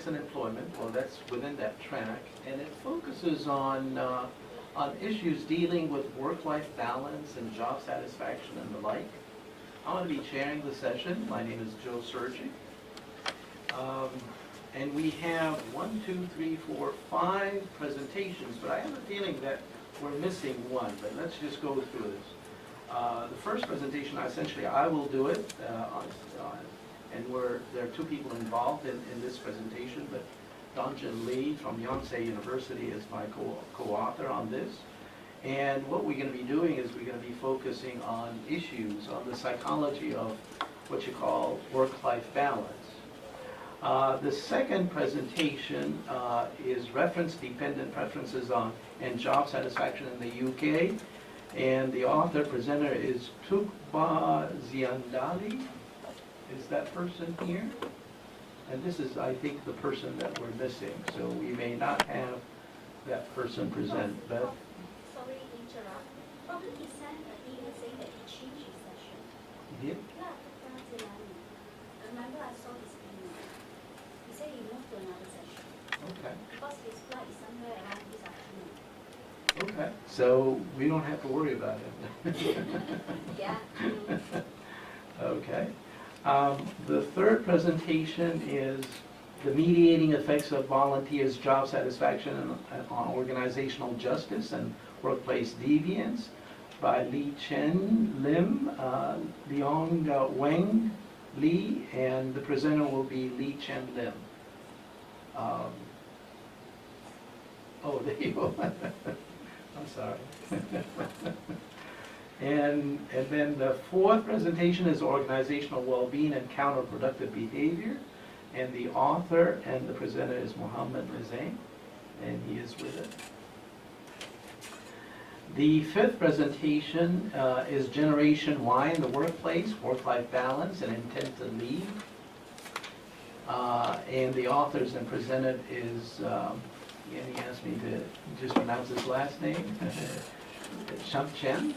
economics and employment. Well, that's within that track, and it focuses on issues dealing with work-life balance and job satisfaction and the like. I'm going to be chairing the session. My name is Joe Sirgy. And we have 5 presentations, but I have a feeling that we're missing one, but let's just go through this. The first presentation, essentially, I will do it, and there are 2 people involved in this presentation, but Dong-Jin Lee from Yonsei University is my co-author on this. And what we're going to be doing is we're going to be focusing on issues, on the psychology of what you call work-life balance. The second presentation is reference-dependent preferences and job satisfaction in the UK. And the author presenter is Tugba Zeydanli. Is that person here? And this is, I think, the person that we're missing. So we may not have that person present, but... Sorry to interrupt. Probably he sent an email saying that he changed his session. He did? Yeah, Tugba Zeydanli. Remember, I saw his email. He said he moved to another session. Okay. Because his flight is somewhere around this afternoon. Okay. So we don't have to worry about it. Yeah. Okay. The third presentation is the mediating effects of volunteers' job satisfaction on organizational justice and workplace deviance by Chen Lim, Leong Weng Lee, and the presenter will be Chen Lim. Oh, there you go. I'm sorry. And then the fourth presentation is organizational well-being and counterproductive behavior. And the author and the presenter is Mohammed Meziane, and he is with it. The fifth presentation is Generation Y in the workplace, work-life balance, and intent to lead. And the authors and presented is, and he asked me to just pronounce his last name. Chamchan,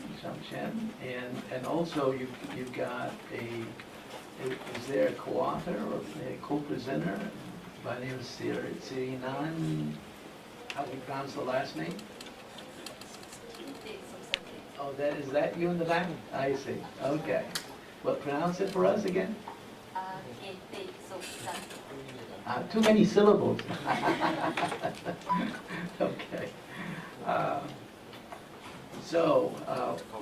and also you've got is there a co-author or a co-presenter by the name of Sirinan? How do you pronounce the last name? Oh, is that you in the back? I see. Okay. Well, pronounce it for us again. Too many syllables. Okay. So,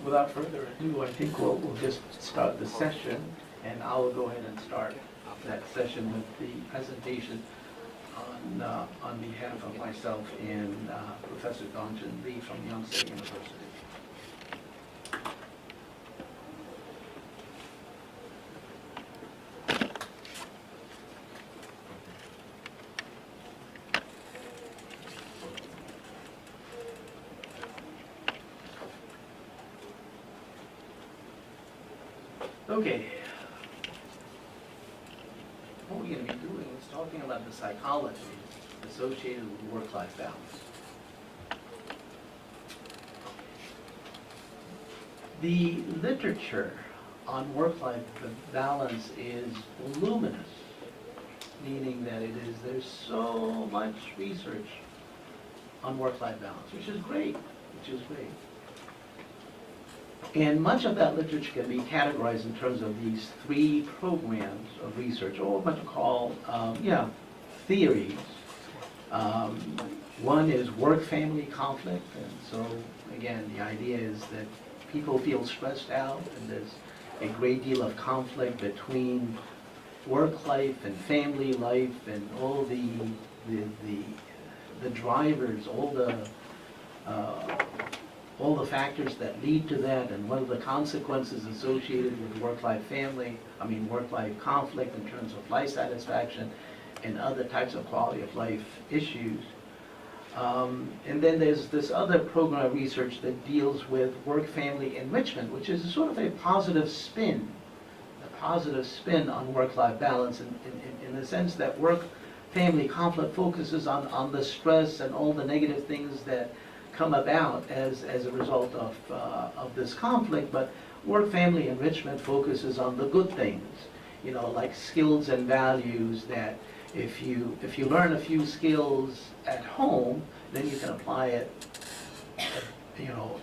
without further ado, I think we'll just start the session, and I'll go ahead and start that session with the presentation on behalf of myself and Professor Dong-Jin Lee from Yonsei University. Okay, what we're going to be doing is talking about the psychology associated with work-life balance. The literature on work-life balance is voluminous, meaning that there's so much research on work-life balance, which is great. And much of that literature can be categorized in terms of these 3 programs of research, or what you call, theories. One is work-family conflict, and so, again, the idea is that people feel stressed out, and there's a great deal of conflict between work life and family life, and all the drivers, all the factors that lead to that, and what are the consequences associated with work-life conflict in terms of life satisfaction and other types of quality of life issues. And then there's this other program of research that deals with work-family enrichment, which is sort of a positive spin on work-life balance in the sense that work-family conflict focuses on the stress and all the negative things that come about as a result of this conflict, but work-family enrichment focuses on the good things, like skills and values that If you learn a few skills at home, then you can apply it,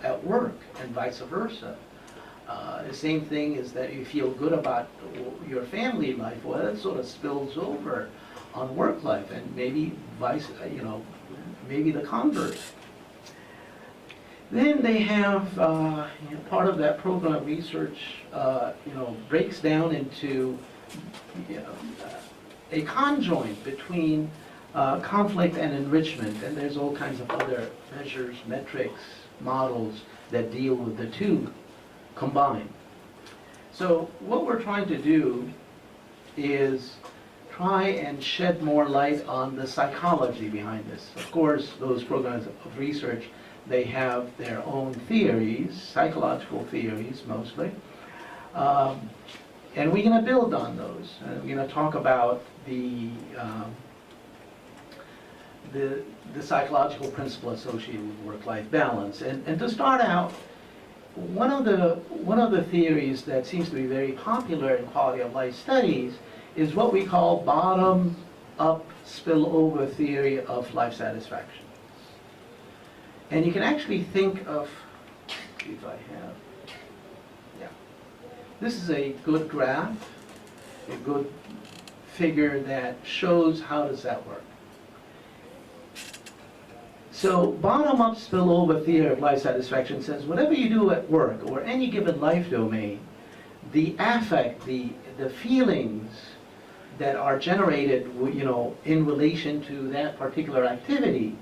at work, and vice versa. The same thing is that you feel good about your family life, well, that sort of spills over on work life, and maybe maybe the converse. Then they have, part of that program of research, breaks down into a conjoint between conflict and enrichment, and there's all kinds of other measures, metrics, models that deal with the two combined. So what we're trying to do is try and shed more light on the psychology behind this. Of course, those programs of research, they have their own theories, psychological theories mostly, and we're going to build on those. We're going to talk about the psychological principle associated with work-life balance. And to start out, one of the theories that seems to be very popular in quality of life studies is what we call bottom-up spillover theory of life satisfaction. And you can actually think of, if I have, yeah. This is a good graph, a good figure that shows how does that work. So bottom-up spillover theory of life satisfaction says whatever you do at work or any given life domain, the affect, the feelings that are generated, in relation to that particular activity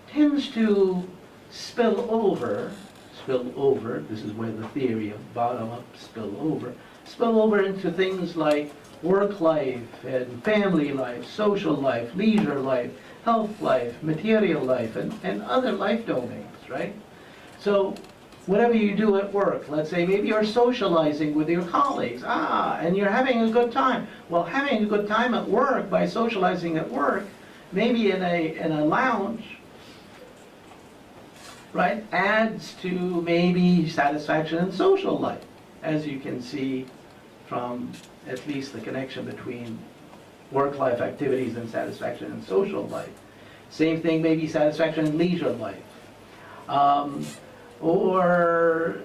tends to spill over, this is where the theory of bottom-up spill over into things like work life and family life, social life, leisure life, health life, material life, and other life domains, right? So whatever you do at work, let's say maybe you're socializing with your colleagues, and you're having a good time. Well, having a good time at work by socializing at work, maybe in a lounge, right, adds to maybe satisfaction in social life, as you can see from at least the connection between work-life activities and satisfaction in social life. Same thing, maybe satisfaction in leisure life. Or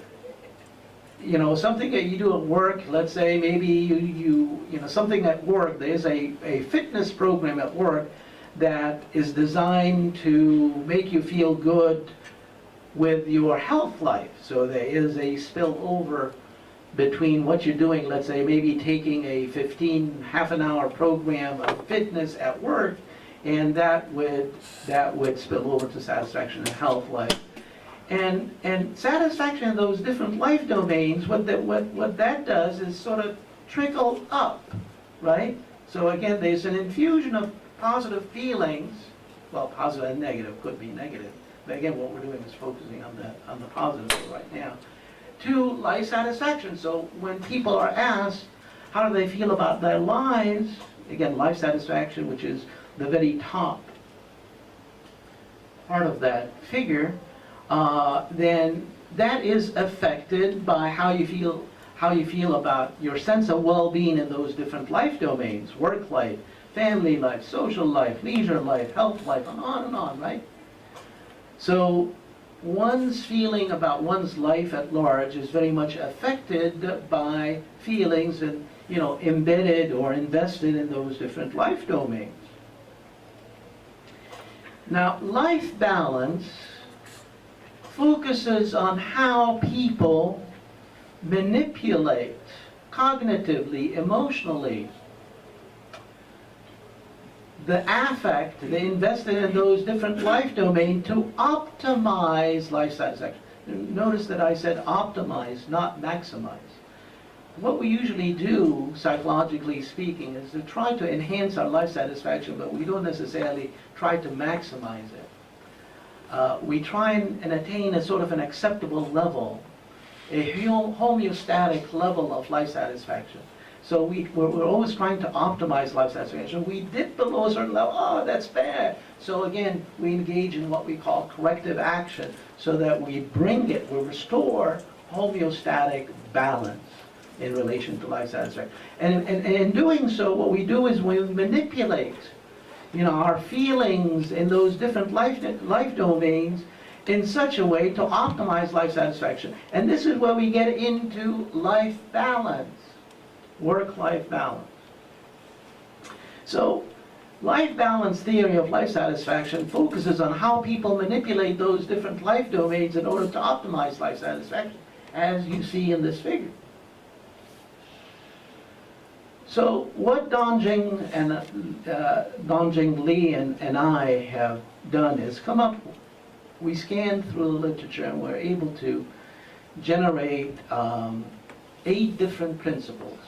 something that you do at work, let's say maybe you something at work, there's a fitness program at work that is designed to make you feel good with your health life. So there is a spillover between what you're doing, let's say maybe taking a half an hour program of fitness at work, and that would spill over to satisfaction in health life. And satisfaction in those different life domains, what that does is sort of trickle up, right? So again, there's an infusion of positive feelings, well, positive and negative, could be negative, but again, what we're doing is focusing on the positive right now, to life satisfaction. So when people are asked how do they feel about their lives, again, life satisfaction, which is the very top part of that figure, then that is affected by how you feel about your sense of well-being in those different life domains: work life, family life, social life, leisure life, health life, and on, right? So one's feeling about one's life at large is very much affected by feelings and, embedded or invested in those different life domains. Now, life balance focuses on how people manipulate cognitively, emotionally, the affect they invested in those different life domains to optimize life satisfaction. Notice that I said optimize, not maximize. What we usually do, psychologically speaking, is to try to enhance our life satisfaction, but we don't necessarily try to maximize it. We try and attain a sort of an acceptable level, a homeostatic level of life satisfaction. So we're always trying to optimize life satisfaction. We dip below a certain level, oh, that's bad. So again, we engage in what we call corrective action so that we restore homeostatic balance in relation to life satisfaction. And in doing so, what we do is we manipulate, our feelings in those different life domains in such a way to optimize life satisfaction. And this is where we get into life balance, work-life balance. So, life balance theory of life satisfaction focuses on how people manipulate those different life domains in order to optimize life satisfaction, as you see in this figure. So what Dong-Jin Lee and I have done is we scanned through the literature and we're able to generate 8 different principles,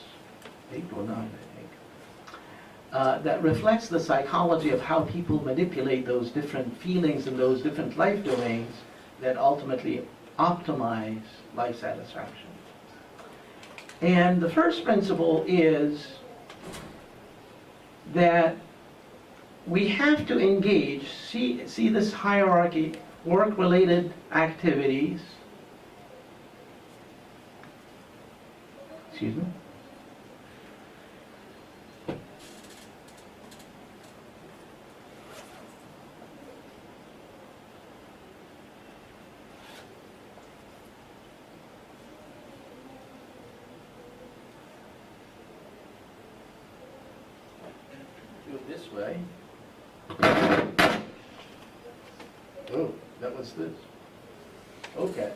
8 or 9 I think, that reflects the psychology of how people manipulate those different feelings in those different life domains that ultimately optimize life satisfaction. And the first principle is that we have to engage, see this hierarchy, work-related activities, excuse me, do it this way. Oh, that was this. Okay.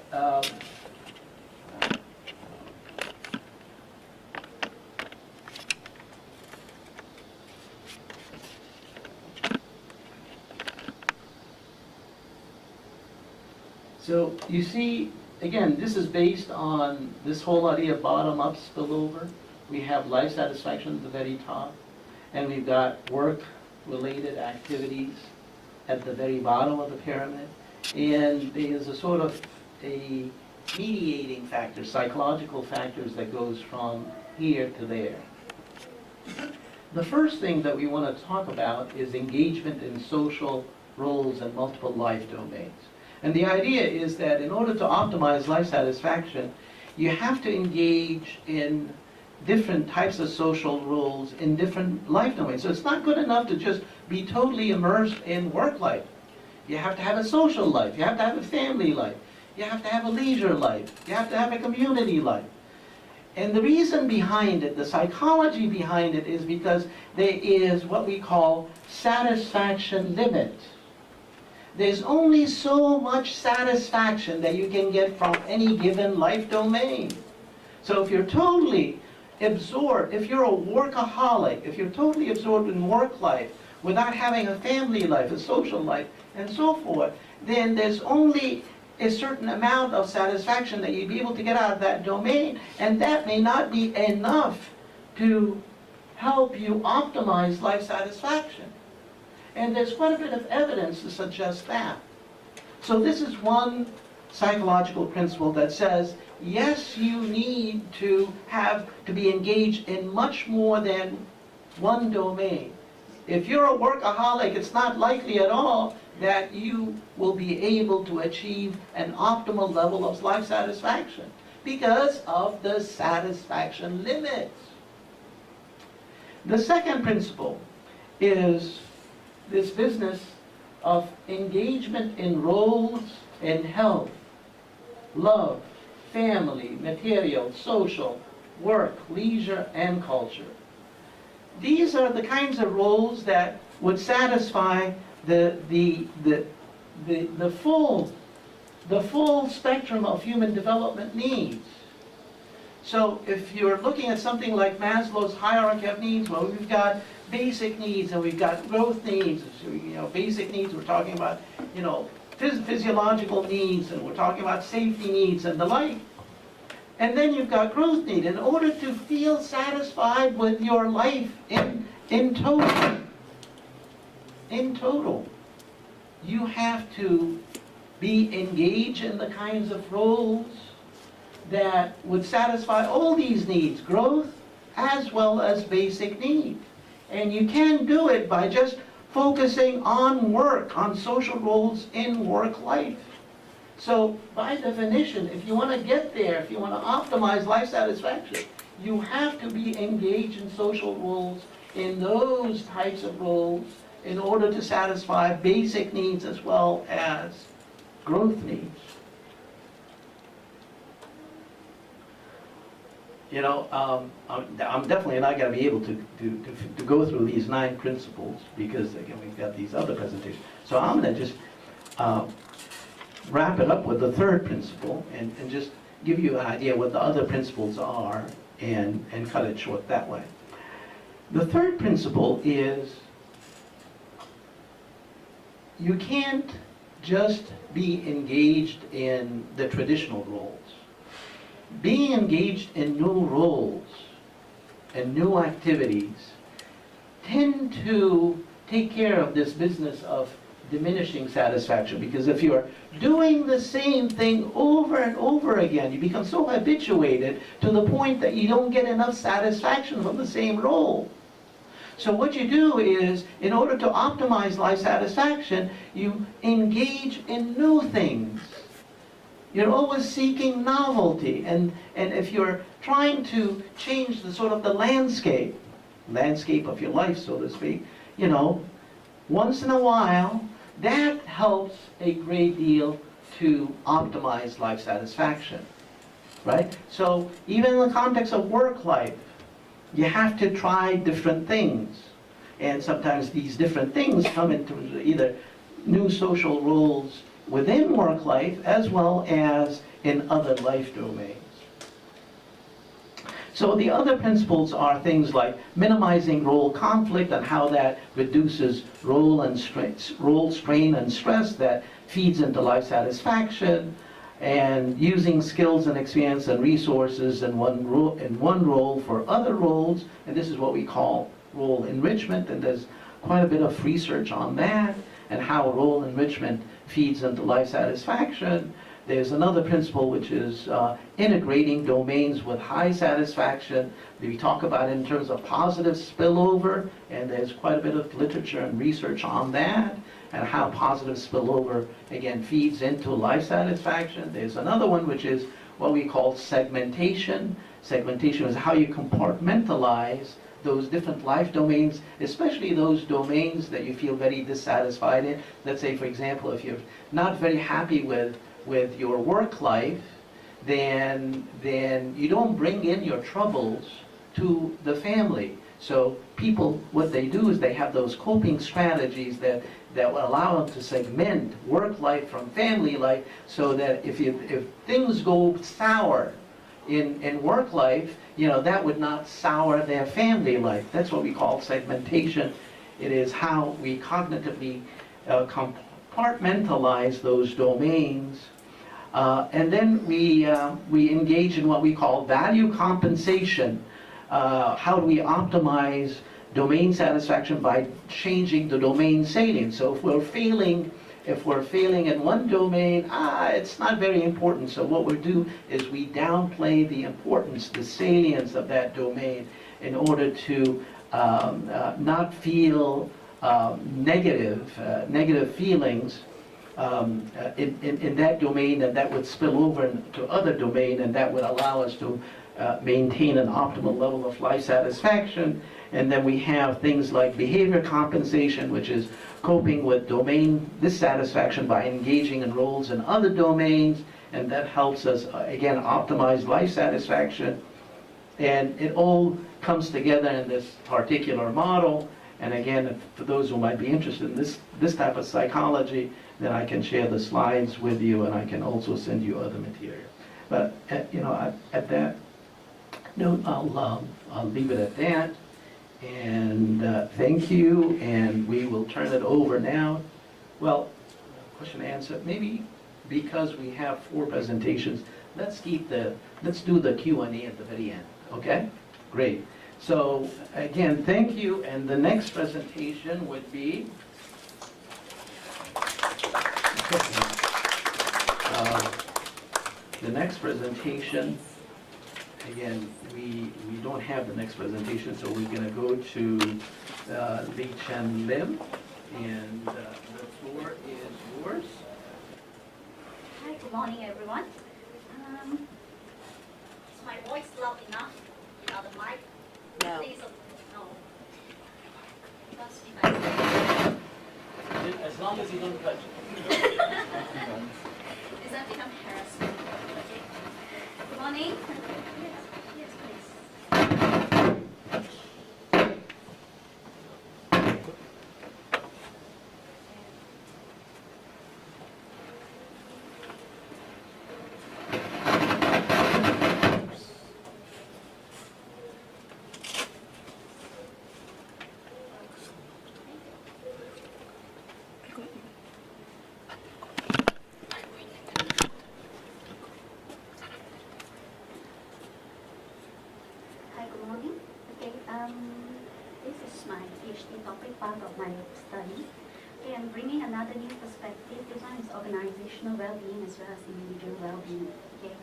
So you see, again, this is based on this whole idea of bottom-up spillover. We have life satisfaction at the very top, and we've got work-related activities at the very bottom of the pyramid. And there's a sort of a mediating factor, psychological factors that goes from here to there. The first thing that we want to talk about is engagement in social roles and multiple life domains. And the idea is that in order to optimize life satisfaction, you have to engage in different types of social roles in different life domains. So it's not good enough to just be totally immersed in work life. You have to have a social life. You have to have a family life. You have to have a leisure life. You have to have a community life. And the reason behind it, the psychology behind it, is because there is what we call satisfaction limit. There's only so much satisfaction that you can get from any given life domain. So if you're totally absorbed, if you're a workaholic, if you're totally absorbed in work life without having a family life, a social life, and so forth, then there's only a certain amount of satisfaction that you'd be able to get out of that domain, and that may not be enough to help you optimize life satisfaction. And there's quite a bit of evidence to suggest that. So this is one psychological principle that says, yes, you need to be engaged in much more than one domain. If you're a workaholic, it's not likely at all that you will be able to achieve an optimal level of life satisfaction because of the satisfaction limits. The second principle is this business of engagement in roles in health, love, family, material, social, work, leisure, and culture. These are the kinds of roles that would satisfy the full spectrum of human development needs. So if you're looking at something like Maslow's hierarchy of needs, well, we've got basic needs and we've got growth needs. So, basic needs, we're talking about, physiological needs, and we're talking about safety needs and the like. And then you've got growth need. In order to feel satisfied with your life in total, you have to be engaged in the kinds of roles that would satisfy all these needs, growth as well as basic needs. And you can't do it by just focusing on work, on social roles in work life. So by definition, if you want to get there, if you want to optimize life satisfaction, you have to be engaged in social roles, in those types of roles, in order to satisfy basic needs as well as growth needs. You know, I'm definitely not going to be able to go through these 9 principles because, again, we've got these other presentations. So I'm going to just wrap it up with the 3rd principle and just give you an idea what the other principles are and cut it short that way. The 3rd principle is you can't just be engaged in the traditional roles. Being engaged in new roles and new activities tend to take care of this business of diminishing satisfaction, because if you're doing the same thing over and over again, you become so habituated to the point that you don't get enough satisfaction from the same role. So what you do is, in order to optimize life satisfaction, you engage in new things. You're always seeking novelty, and if you're trying to change the sort of the landscape of your life, so to speak, you know, once in a while, that helps a great deal to optimize life satisfaction, right? So even in the context of work life, you have to try different things, and sometimes these different things come into either new social roles within work life as well as in other life domains. So the other principles are things like minimizing role conflict and how that reduces role strain and stress that feeds into life satisfaction, and using skills and experience and resources in one role for other roles, and this is what we call role enrichment, and there's quite a bit of research on that and how role enrichment feeds into life satisfaction. There's another principle which is integrating domains with high satisfaction. We talk about it in terms of positive spillover, and there's quite a bit of literature and research on that, and how positive spillover, again, feeds into life satisfaction. There's another one which is what we call segmentation. Segmentation is how you compartmentalize those different life domains, especially those domains that you feel very dissatisfied in. Let's say, for example, if you're not very happy with your work life, then you don't bring in your troubles to the family. So people, what they do is they have those coping strategies that will allow them to segment work life from family life, so that if things go sour in work life, you know, that would not sour their family life. That's what we call segmentation. It is how we cognitively compartmentalize those domains. And then we engage in what we call value compensation. How do we optimize domain satisfaction? By changing the domain salience. So if we're failing in one domain, it's not very important. So what we do is we downplay the importance, the salience of that domain, in order to not feel negative feelings in that domain, and that would spill over to other domain, and that would allow us to maintain an optimal level of life satisfaction. And then we have things like behavior compensation, which is coping with domain dissatisfaction by engaging in roles in other domains, and that helps us, again, optimize life satisfaction. And it all comes together in this particular model. And again, for those who might be interested in this type of psychology, then I can share the slides with you, and I can also send you other material. But you know, at that note, I'll leave it at that. And thank you, and we will turn it over now. Well, question and answer. Maybe because we have 4 presentations, let's do the Q&A at the very end. Okay? Great. So again, thank you, and the next presentation would be the next presentation. Again, we don't have the next presentation, so we're going to go to Chen Lim, and the floor is yours. Hi, good morning, everyone. Is my voice loud enough? about the mic? No. Please, no. Because if As long as you don't touch it. Does that become harassment? Okay. Good morning. Yes, yes, please. Hi, good morning. Okay, this is my PhD topic, part of my study. Okay, I'm bringing another new perspective. This one is organizational well-being as well as individual well-being. Okay,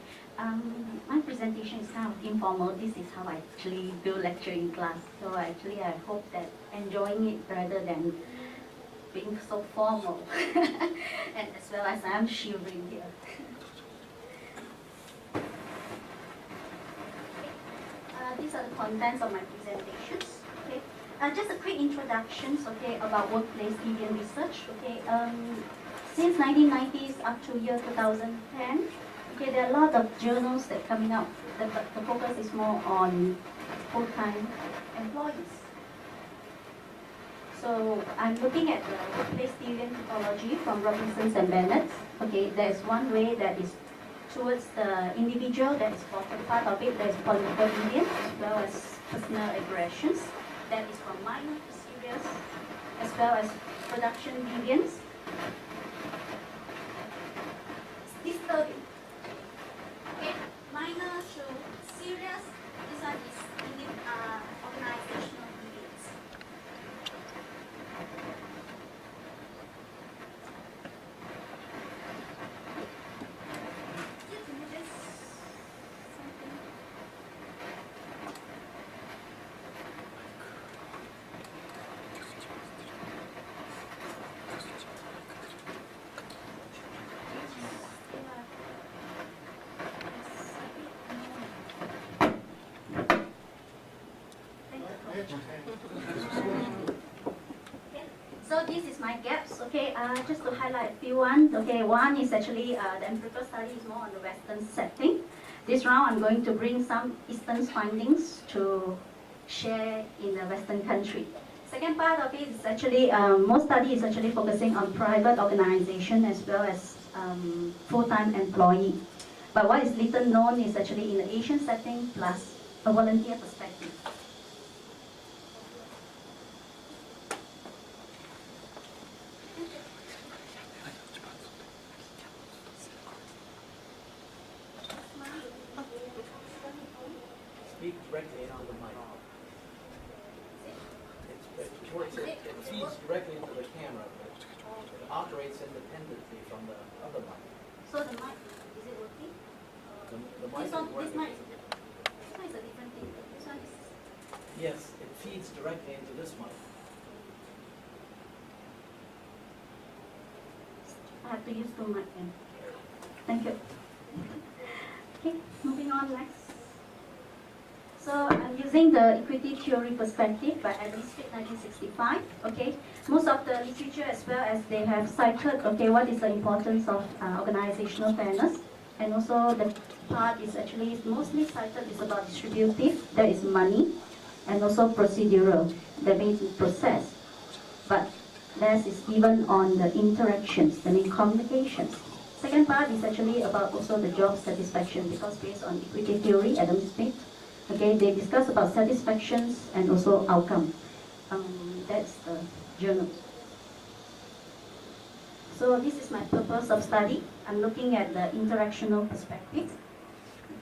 my presentation is kind of informal. This is how I actually do lecture in class. So actually, I hope that enjoying it rather than being so formal, and as well as I'm shivering here. These are the contents of my presentations. Okay, just a quick introduction. Okay, about workplace deviant research. Okay, since 1990s up to year 2010. Okay, there are a lot of journals that coming out. The focus is more on full-time employees. So I'm looking at the workplace deviant typology from Robinson's and Bennett's. Okay, there's one way that is towards the individual, that is part of it, there is political deviance as well as personal aggressions. That is from minor to serious, as well as production deviance. Disturbing. Okay, minor to serious, this one is organizational deviance. So this is my gaps, okay, just to highlight a few ones. Okay, one is actually the empirical study is more on the Western setting. This round I'm going to bring some Eastern findings to share in the Western country. Second part of it is actually, most study is actually focusing on private organization as well as full-time employee. But what is little known is actually in the Asian setting plus a volunteer perspective. Speak directly on the mic. It feeds directly into the camera, but it operates independently from the other mic. So the mic, is it working? The mic This is one, working. this one is a different thing. This one is. Yes, it feeds directly into this mic. I have to use the mic then. Thank you. Okay, moving on next. So I'm using the equity theory perspective by Adam Smith, 1965. Okay, most of the literature as well as they have cited. Okay, what is the importance of organizational fairness, and also the part is actually mostly cited is about distributive. There is money, and also procedural. That means process, but less is given on the interactions, that means communications. Second part is actually about also the job satisfaction, because based on equity theory, Adam Smith. Okay, they discuss about satisfactions and also outcome. That's the journal. So this is my purpose of study. I'm looking at the interactional perspective.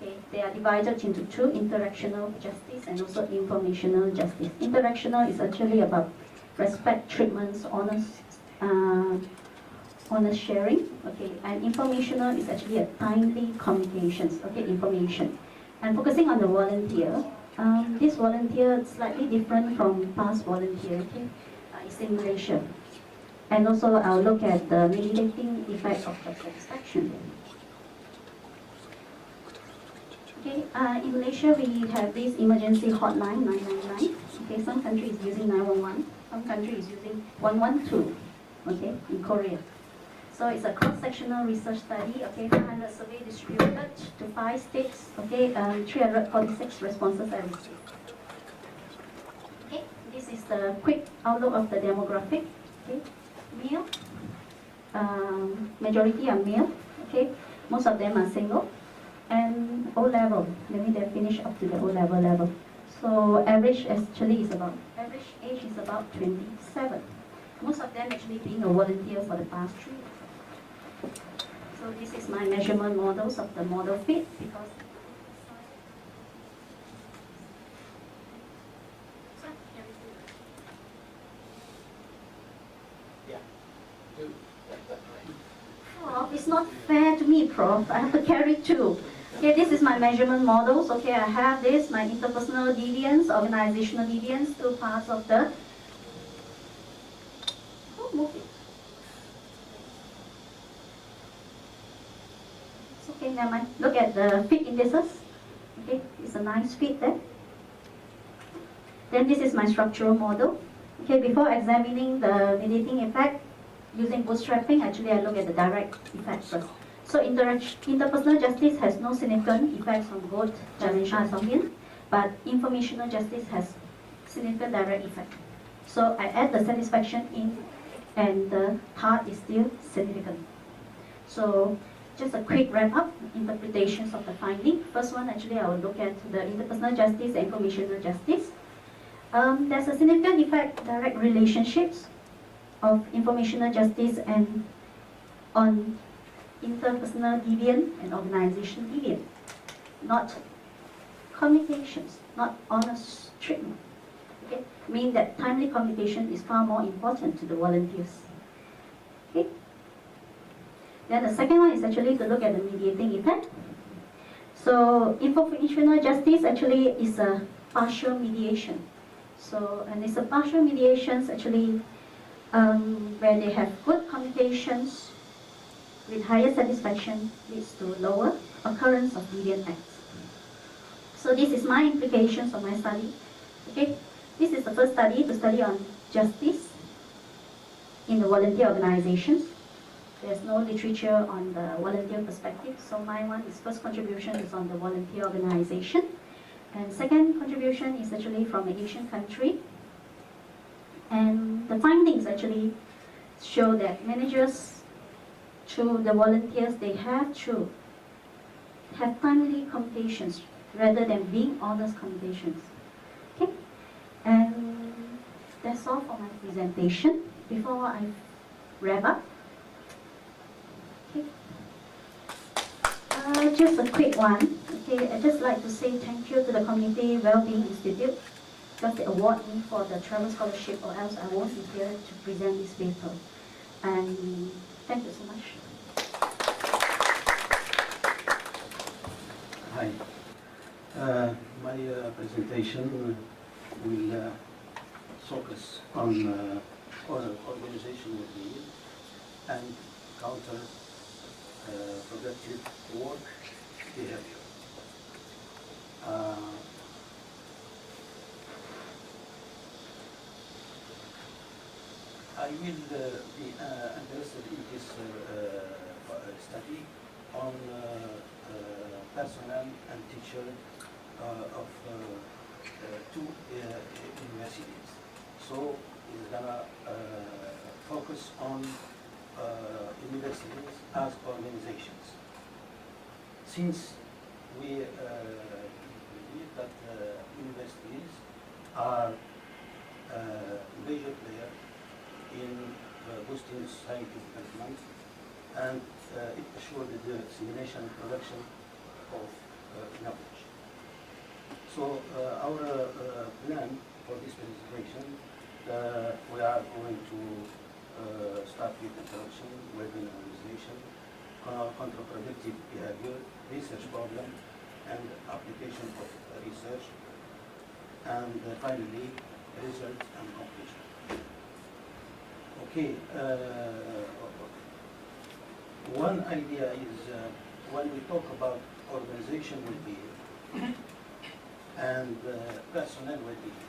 Okay, they are divided into two: interactional justice and also informational justice. Interactional is actually about respect, treatments, honest sharing. Okay, and informational is actually a timely communications. Okay, information. And focusing on the volunteer, this volunteer is slightly different from past volunteer. Okay, it's in Malaysia. And also I'll look at the mediating effect of the satisfaction. Okay, in Malaysia we have this emergency hotline 999. Okay, some country is using 911, some country is using 112. Okay, in Korea. So it's a cross-sectional research study. Okay, 500 survey distributed to 5 states. Okay, 346 responses are received. Okay, this is the quick outlook of the demographic. Okay, male, majority are male. Okay, most of them are single. And O level, let me then finish up to the O level. So average actually is about, average age is about 27. Most of them actually being a volunteer for the past 3 years. So this is my measurement models of the model fit because Prof, it's not fair to me, Prof. I have to carry 2. Okay, this is my measurement models. Okay, I have this, my interpersonal deviance, organizational deviance, 2 parts of the... Oh, move it. It's okay, never mind. Look at the fit indices. Okay, it's a nice fit there. Then this is my structural model. Okay, before examining the mediating effect, using bootstrapping, actually I look at the direct effects first. So interpersonal justice has no significant effects on both dimensions of it, but informational justice has significant direct effect. So I add the satisfaction in, and the heart is still significant. So just a quick wrap up, interpretations of the finding. First one, actually I will look at the interpersonal justice and informational justice. There's a significant effect, direct relationships of informational justice and on interpersonal deviance and organizational deviance, not communications, not honest treatment. Okay, mean that timely communication is far more important to the volunteers. Okay. Then the second one is actually to look at the mediating effect. So informational justice actually is a partial mediation. So, and it's a partial mediations actually where they have good communications with higher satisfaction leads to lower occurrence of deviant acts. So this is my implications of my study. Okay, this is the first study to study on justice in the volunteer organizations. There's no literature on the volunteer perspective, so my one is first contribution is on the volunteer organization. And second contribution is actually from an Asian country. And the findings actually show that managers, through the volunteers, they have to have timely communications rather than being honest communications. Okay? And that's all for my presentation. Before I wrap up, okay. Just a quick one. Okay, I'd just like to say thank you to the Community Wellbeing Institute because they award me for the travel scholarship, or else I won't be here to present this paper. And thank you so much. Hi. My presentation will focus on organizational well-being and counterproductive work behavior. I will be interested in this study on personnel and teacher of 2 universities. So it's gonna focus on universities as organizations. Since we believe that universities are major player in boosting society development, and it assured the dissemination and production of knowledge. So our plan for this presentation, we are going to start with introduction, well-being organization, counterproductive behavior, research problem, and application of research, and finally results and conclusion. Okay, one idea is when we talk about organization well-being, and personal well-being.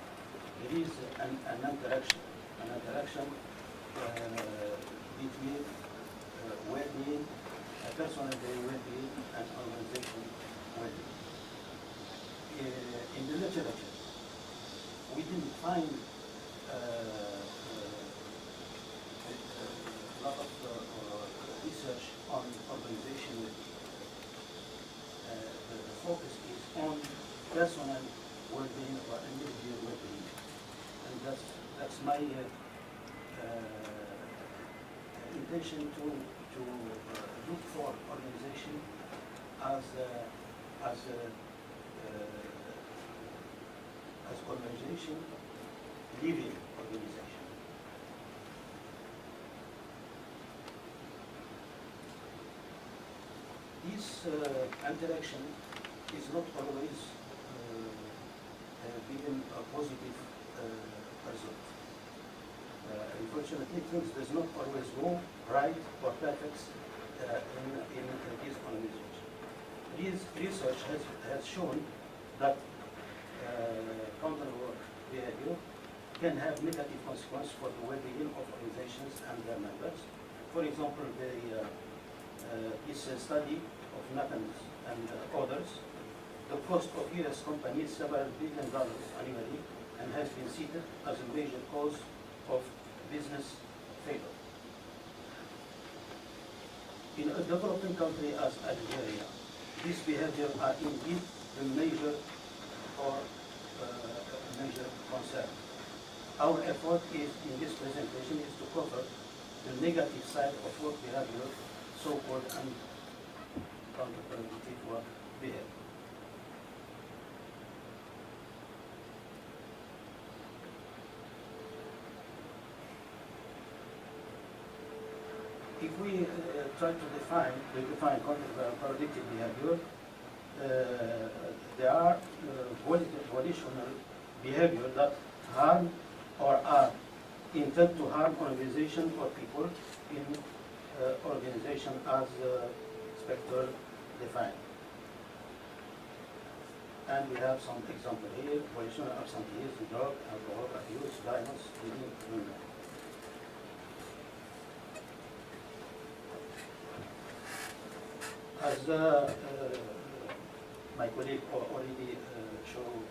There is an interaction between well-being, personal well-being, and organization well-being. In the literature, we didn't find a lot of research on organization well-being. The focus is on personal well-being or individual well-being, and that's my intention to look for organization as organization, living organization. This interaction is not always given a positive result. Unfortunately, things does not always go right or perfect in this organization. This research has shown that counter-work behavior can have negative consequences for the well-being of organizations and their members. For example, this study of Nathans and others, the cost of U.S. companies several $1 billion annually and has been cited as a major cause of business failure. In a developing country as Algeria, these behaviors are indeed the major concern. Our effort in this presentation is to cover the negative side of work behavior, so-called and counterproductive work behavior. If we try to define counterproductive behavior, there are volitional behavior that harm or are intended to harm organization or people in organization as Spector defined. And we have some example here: volitional absenteeism, drug, alcohol abuse, violence, stealing, as my colleague already showed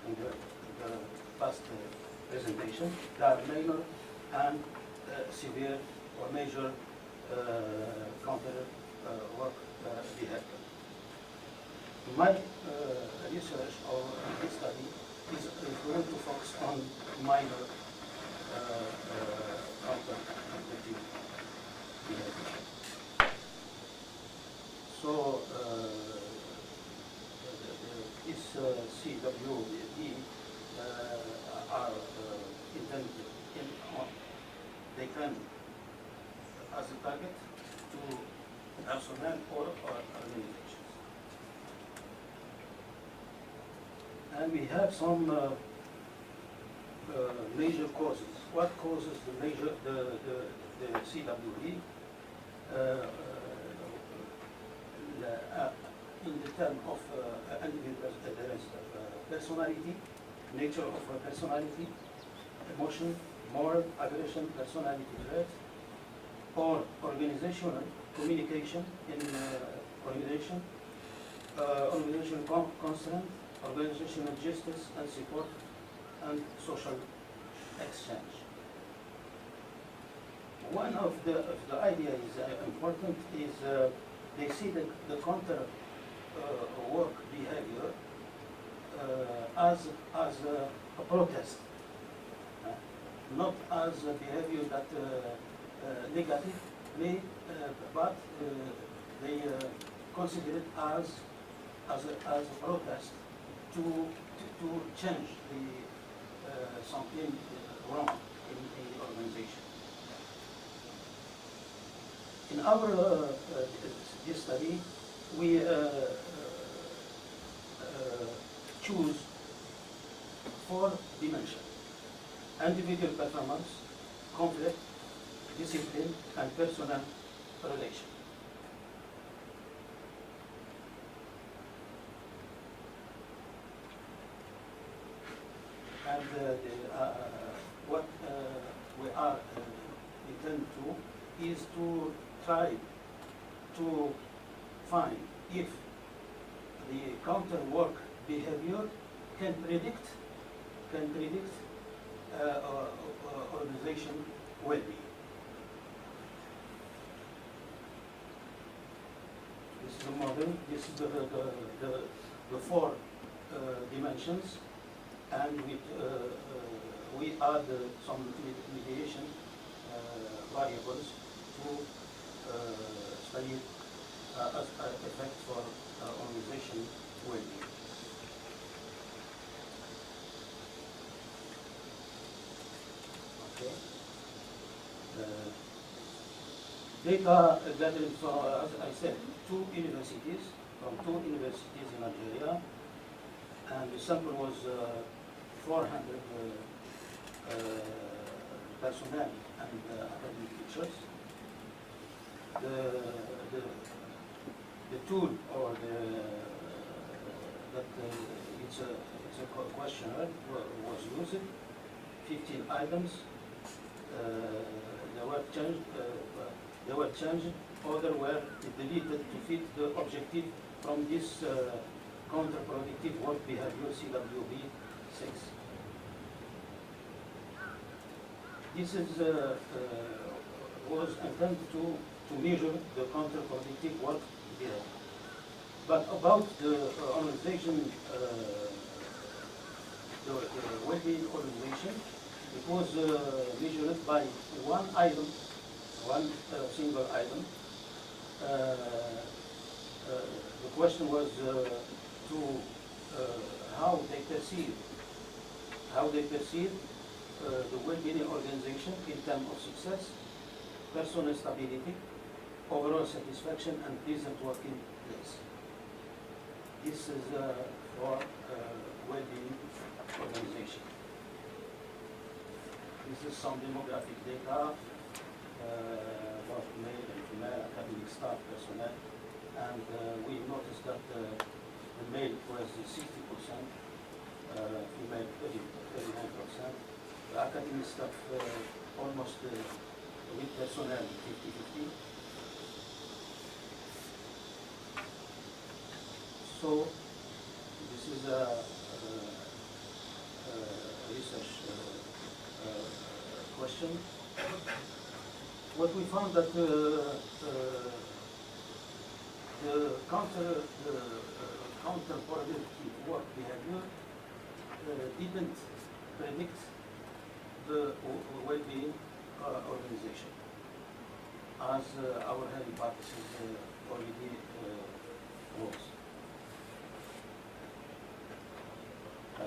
in the past presentation, there are minor and severe or major counter work behavior. My research or this study is going to focus on minor counterproductive behavior. So this CWD are intended they can as a target to personnel or organizations. And we have some major causes. What causes the CWD? In the term of individual personality, nature of personality, emotion, moral, aggression, personality trait, or organizational communication in organization, organizational constraint, organizational justice and support, and social exchange. One of the ideas important is they see the counter work behavior as a protest, not as a behavior that negative, but they consider it as a protest to change something wrong in the organization. In our this study, we choose 4 dimensions: individual performance, conflict, discipline, and personal relation. And what we are intend to is to try to find if the counter work behavior can predict organization well-being. This is the model. This is the four dimensions, and we add some mediation variables to study as effect for organization well-being. Okay. Data gathered from, as I said, from two universities in Algeria, and the sample was 400 personnel and academic teachers. The tool or it's a questionnaire was used. 15 items. They were changed. Other were deleted to fit the objective from this counterproductive work behavior CWB 6. This is was intended to measure the counterproductive work behavior. But about the organization, the well-being organization, it was measured by one item, one single item. The question was to how they perceive the well-being organization in terms of success, personal stability, overall satisfaction, and pleasant working place. This is for well-being organization. This is some demographic data about male and female academic staff personnel, and we noticed that the male was 60%, female 39%, the academic staff almost with personnel 50-50. So this is a research question. What we found that the counterproductive work behavior didn't predict the well-being organization, as our hypothesis already was.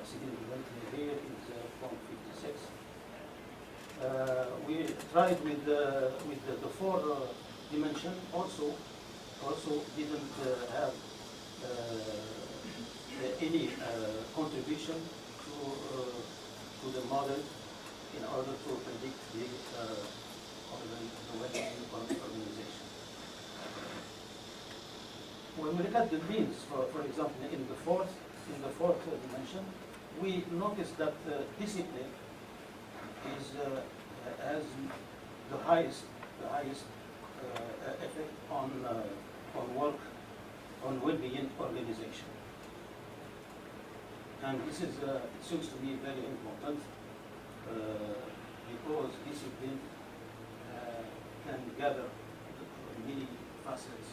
Significantly here is 0.56. We tried with the four dimension also didn't have any contribution to the model in order to predict the well-being organization. When we look at the means, for example, in the fourth dimension, we noticed that discipline has the highest effect on work, on well-being organization, and this is seems to be very important because discipline can gather many facets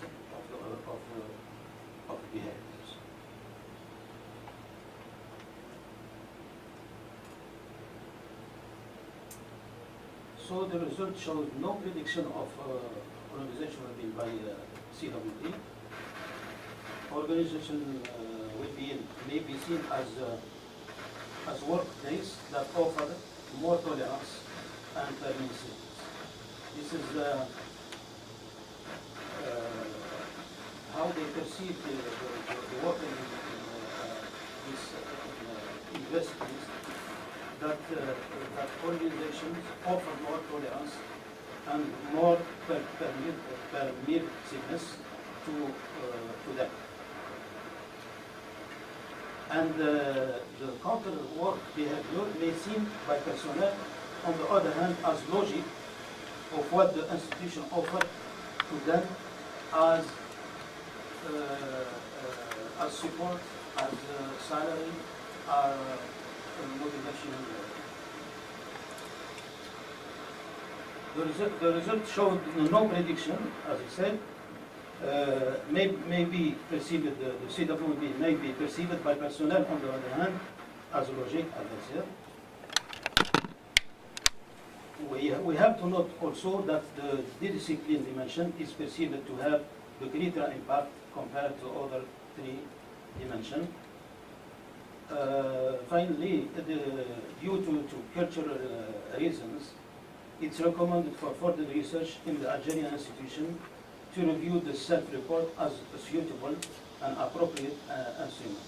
of behaviors. So the result shows no prediction of organizational well-being by CWD. Organization well-being may be seen as workplace that offer more tolerance and permissiveness. This is how they perceive the work in these universities. That organizations offer more tolerance and more permissiveness to them. And the counter work behavior may seem by personnel, on the other hand, as logic of what the institution offered to them as support, as salary, motivation. The result showed no prediction, as I said, may be perceived, the CWB may be perceived by personnel on the other hand as logic, as I said. We have to note also that the discipline dimension is perceived to have the greater impact compared to other three dimensions. Finally, due to cultural reasons, it's recommended for further research in the Algerian institution to review the self-report as a suitable and appropriate instrument.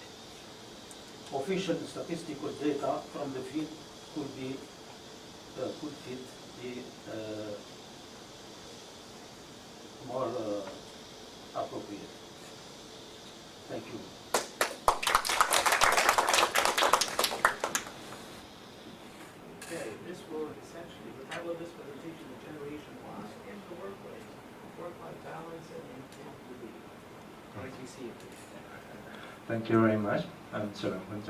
Official statistical data from the field could fit the more appropriate. Thank you. Okay, this will essentially, the title of this presentation is Generation Y in the Workplace, Work-Life Balance and Inclusivity. Thank you very much. I'm Chalermpol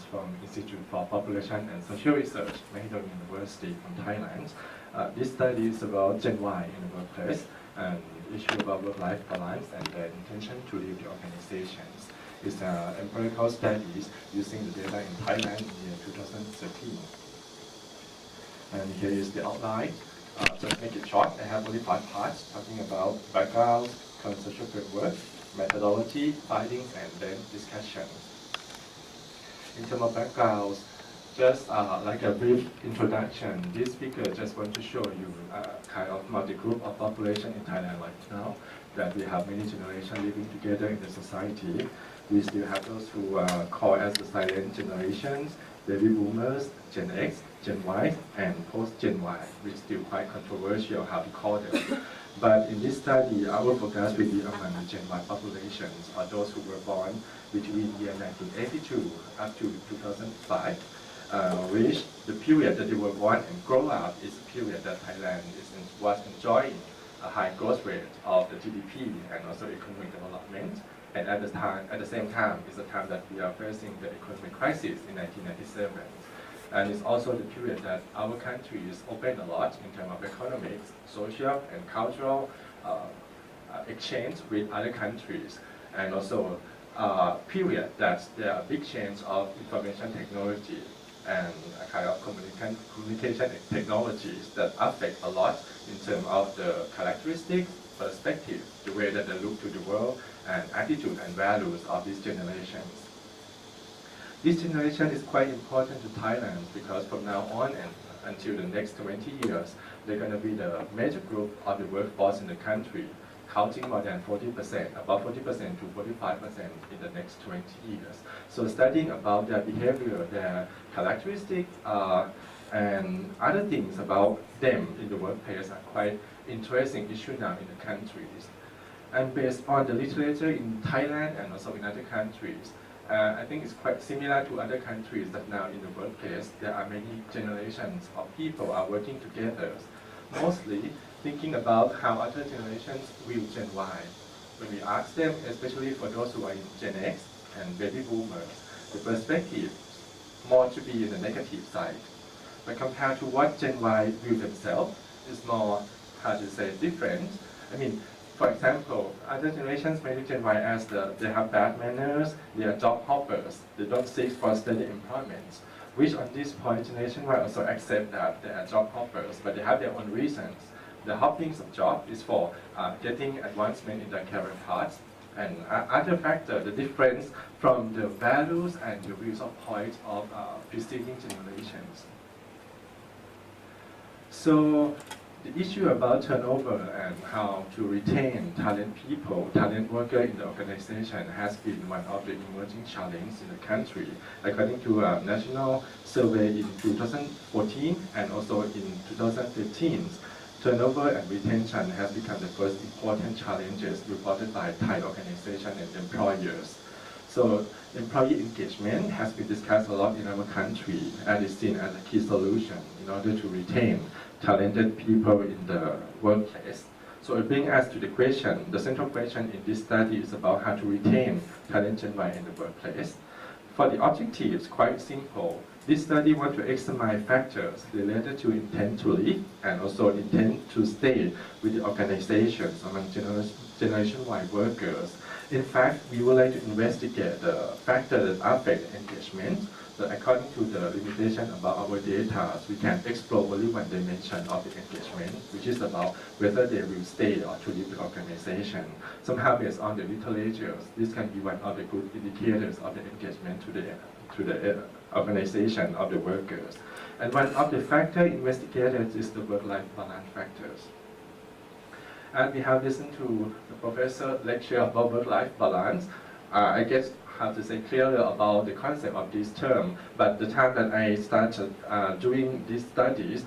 from Institute for Population and Social Research, Mahidol University from Thailand. This study is about Gen Y in the workplace and issue about work-life balance and their intention to lead the organizations. It's empirical studies using the data in Thailand in the year 2013. And here is the outline. Just make it short. I have only 5 parts talking about background, conceptual framework, methodology, findings, and then discussion. In terms of backgrounds, just like a brief introduction, this figure just want to show you kind of multi-group of population in Thailand right now, that we have many generations living together in the society. We still have those who are called as the silent generations, baby boomers, Gen X, Gen Y, and post-Gen Y, which is still quite controversial how to call them. But in this study, our focus will be among the Gen Y populations, or those who were born between year 1982 up to 2005, which the period that they were born and grow up is a period that Thailand was enjoying a high growth rate of the GDP and also economic development. And at the same time, it's the time that we are facing the economic crisis in 1997. And it's also the period that our country is open a lot in terms of economics, social, and cultural exchange with other countries. And also a period that there are big change of information technology and a kind of communication technologies that affect a lot in terms of the characteristics, perspective, the way that they look to the world, and attitude and values of these generations. This generation is quite important to Thailand because from now on and until the next 20 years, they're going to be the major group of the workforce in the country, counting more than 40%, about 40% to 45% in the next 20 years. So studying about their behavior, their characteristics, and other things about them in the workplace are quite interesting issue now in the countries. And based on the literature in Thailand and also in other countries, I think it's quite similar to other countries that now in the workplace, there are many generations of people are working together, mostly thinking about how other generations view Gen Y. When we ask them, especially for those who are in Gen X and baby boomers, the perspective more to be in the negative side. But compared to what Gen Y view themselves, is more, how to say, different. I mean, for example, other generations maybe Gen Y as they have bad manners, they are job hoppers, they don't seek for steady employment, which on this point Generation Y also accept that they are job hoppers, but they have their own reasons. The hopping of job is for getting advancement in their career paths, and other factor, the difference from the values and the views of point of preceding generations. So the issue about turnover and how to retain talent people, talent workers in the organization has been one of the emerging challenges in the country. According to a national survey in 2014 and also in 2015, turnover and retention has become the first important challenges reported by Thai organizations and employers. So employee engagement has been discussed a lot in our country and is seen as a key solution in order to retain talented people in the workplace. So it brings us to the question, the central question in this study is about how to retain talent Gen Y in the workplace. For the objectives, quite simple. This study wants to examine factors related to intent to leave and also intent to stay with the organizations among Generation Y workers. In fact, we would like to investigate the factors that affect engagement. So according to the limitation about our data, we can explore only one dimension of the engagement, which is about whether they will stay or to leave the organization. Somehow based on the literature, this can be one of the good indicators of the engagement to the organization of the workers. And one of the factors investigated is the work-life balance factors. And we have listened to the professor lecture about work-life balance. I guess how to say clearly about the concept of this term, but the time that I started doing these studies,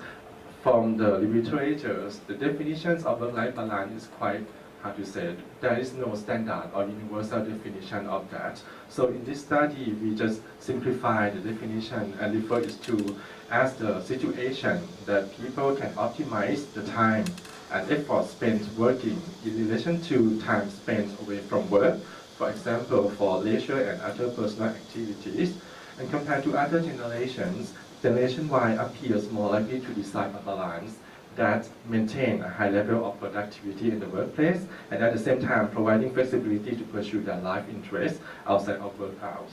from the literatures, the definitions of work-life balance is quite, how to say, there is no standard or universal definition of that. So in this study, we just simplify the definition and refer it to as the situation that people can optimize the time and effort spent working in relation to time spent away from work, for example, for leisure and other personal activities. And compared to other generations, Generation Y appears more likely to decide a balance that maintain a high level of productivity in the workplace and at the same time providing flexibility to pursue their life interests outside of work hours.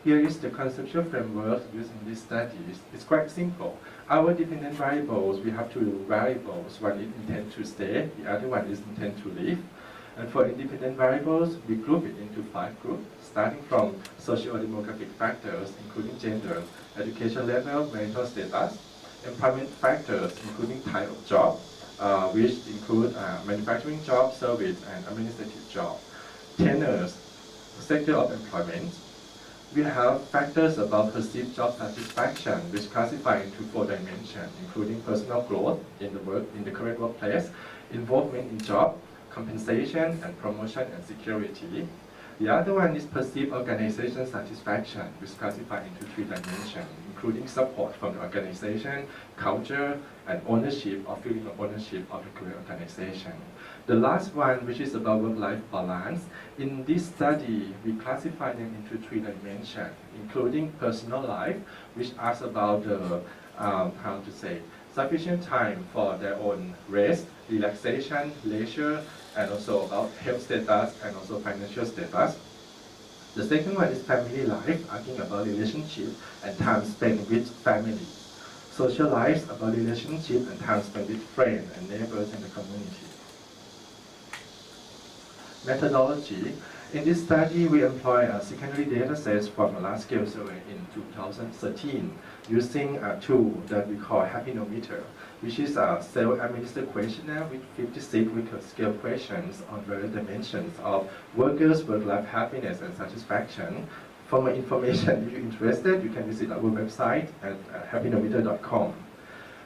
Here is the conceptual framework used in these studies. It's quite simple. Our dependent variables, we have two variables. One is intent to stay, the other one is intent to leave. And for independent variables, we group it into 5 groups, starting from socio-demographic factors, including gender, education level, marital status, employment factors, including type of job, which include manufacturing job, service, and administrative job, tenures, sector of employment. We have factors about perceived job satisfaction, which classify into 4 dimensions, including personal growth in the current workplace, involvement in job, compensation and promotion and security. The other one is perceived organization satisfaction, which classified into 3 dimensions, including support from the organization, culture, and ownership or feeling of ownership of the current organization. The last one, which is about work-life balance, in this study, we classify them into 3 dimensions, including personal life, which asks about the, sufficient time for their own rest, relaxation, leisure, and also about health status and also financial status. The second one is family life, asking about relationship and time spent with family. Social life, about relationship and time spent with friends and neighbors in the community. Methodology. In this study, we employ a secondary data sets from a large-scale survey in 2013 using a tool that we call Happinometer, which is a self-administered questionnaire with 56 Richter-scale questions on various dimensions of workers' work-life happiness and satisfaction. For more information, if you're interested, you can visit our website at happinometer.com.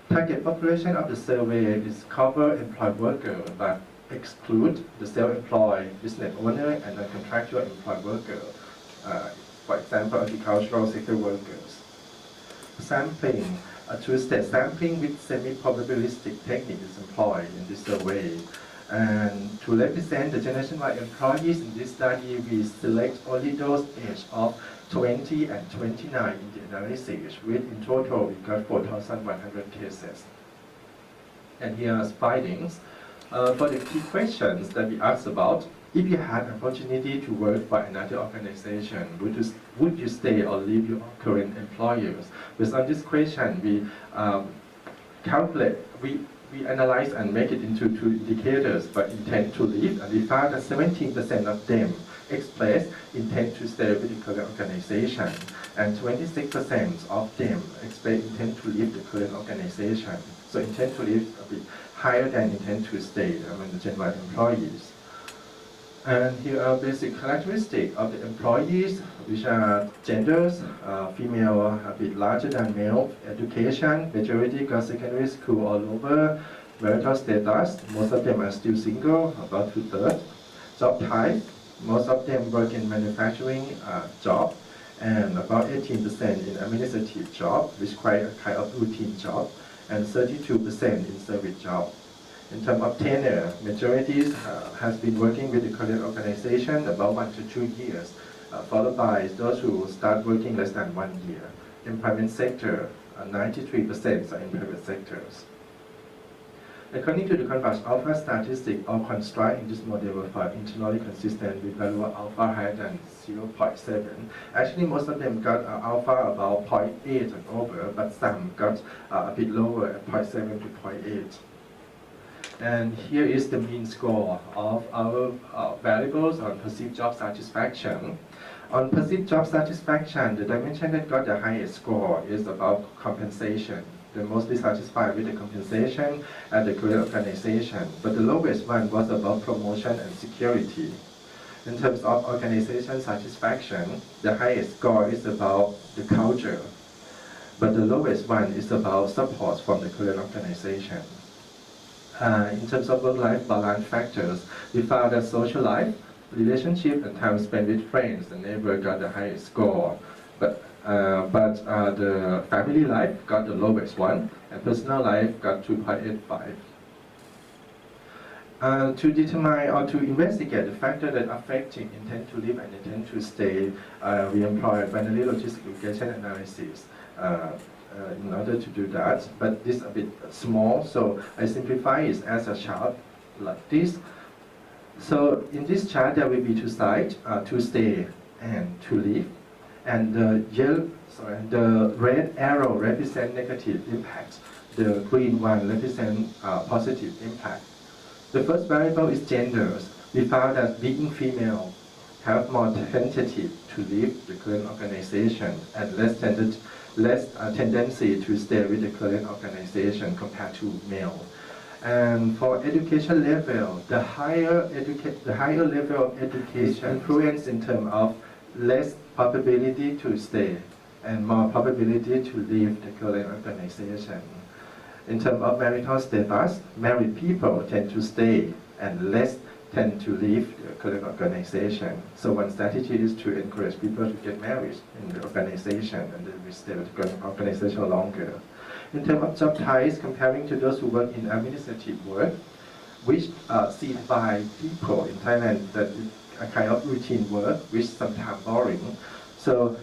Target population of the survey is cover employed worker, but exclude the self-employed, business owner, and the contractual employed worker, for example, agricultural sector workers. Sampling, a two-step sampling with semi-probabilistic technique is employed in this survey. And to represent the Generation Y employees in this study, we select only those aged of 20 and 29 in the analysis, with in total we got 4,100 cases. And here are findings. For the key questions that we asked about, if you had an opportunity to work for another organization, would you stay or leave your current employers? Based on this question, we we analyze and make it into 2 indicators for intent to leave, and we found that 17% of them express intent to stay with the current organization, and 26% of them express intent to leave the current organization. So intent to leave a bit higher than intent to stay among the Gen Y employees. And here are basic characteristics of the employees, which are genders, female a bit larger than male, education, majority got secondary school or lower, marital status, most of them are still single, about 2/3, job type, Most of them work in manufacturing job, and about 18% in administrative job, which is quite a kind of routine job, and 32% in service job. In terms of tenure, majority has been working with the Korean organization about 1 to 2 years, followed by those who start working less than 1 year. Employment sector, 93% are in private sectors. According to the converse alpha statistic, all construct in this model were internally consistent with value of alpha higher than 0.7. Actually, most of them got alpha about 0.8 and over, but some got a bit lower at 0.7 to 0.8. And here is the mean score of our variables on perceived job satisfaction. On perceived job satisfaction, the dimension that got the highest score is about compensation. They're mostly satisfied with the compensation at the Korean organization, but the lowest one was about promotion and security. In terms of organization satisfaction, the highest score is about the culture, but the lowest one is about support from the Korean organization. In terms of work-life balance factors, we found that social life, relationship, and time spent with friends and neighbors got the highest score. But the family life got the lowest one, and personal life got 2.85. To determine or to investigate the factor that affecting intent to live and intent to stay, we employ binary logistic regression analysis in order to do that. But this is a bit small, so I simplify it as a chart like this. So in this chart, there will be two sides, to stay and to live. And the red arrow represents negative impact. The green one represents positive impact. The first variable is genders. We found that being female have more tentative to leave the current organization and less tendency to stay with the current organization compared to male. And for education level, the higher level of education influence in terms of less probability to stay and more probability to leave the current organization. In terms of marital status, married people tend to stay and less tend to leave the current organization. So one strategy is to encourage people to get married in the organization and then we stay with the current organization longer. In terms of job types, comparing to those who work in administrative work, which signify people in Thailand that a kind of routine work, which sometimes boring. So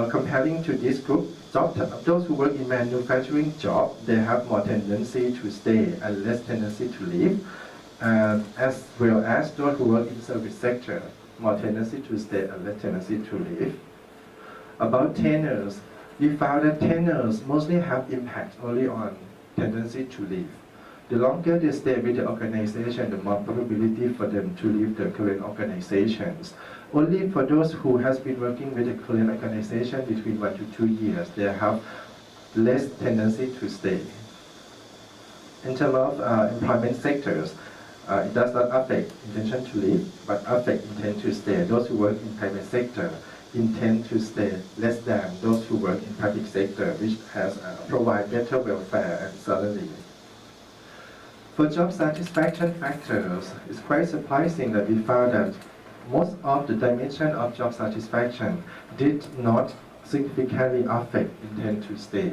comparing to this group, those who work in manufacturing job, they have more tendency to stay and less tendency to leave, as well as those who work in service sector, more tendency to stay and less tendency to leave. About tenures, we found that tenures mostly have impact only on tendency to leave. The longer they stay with the organization, the more probability for them to leave the current organizations. Only for those who has been working with the current organization between 1 to 2 years, they have less tendency to stay. In terms of employment sectors, it does not affect intention to leave, but affect intent to stay. Those who work in private sector intend to stay less than those who work in public sector, which has provide better welfare and salary. For job satisfaction factors, it's quite surprising that we found that most of the dimension of job satisfaction did not significantly affect intent to stay.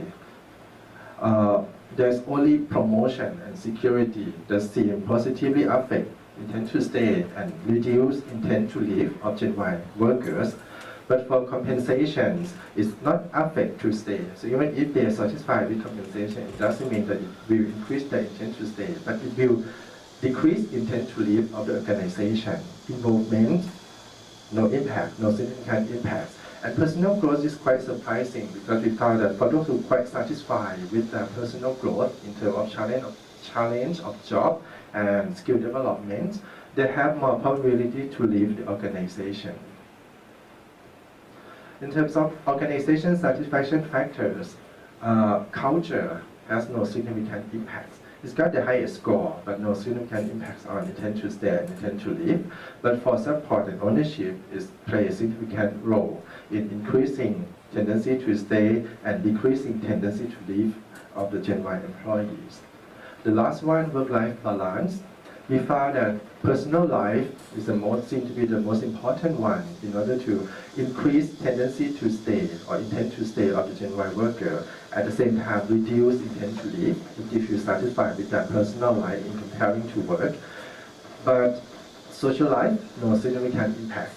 There's only promotion and security that seem positively affect intent to stay and reduce intent to leave of Gen Y workers. But for compensations, it's not affect to stay. So even if they are satisfied with compensation, it doesn't mean that it will increase their intent to stay, but it will decrease intent to leave of the organization. Involvement, no impact, no significant impact. And personal growth is quite surprising because we found that for those who are quite satisfied with their personal growth in terms of challenge of job and skill development, they have more probability to leave the organization. In terms of organization satisfaction factors, culture has no significant impact. It's got the highest score, but no significant impacts on intent to stay and intent to leave. But for support and ownership, it plays a significant role in increasing tendency to stay and decreasing tendency to leave of the Gen Y employees. The last one, work-life balance. we found that personal life is seem to be the most important one in order to increase tendency to stay or intent to stay of the Gen Y worker. At the same time, reduce intent to leave if you feel satisfied with that personal life in comparing to work. But social life, no significant impact,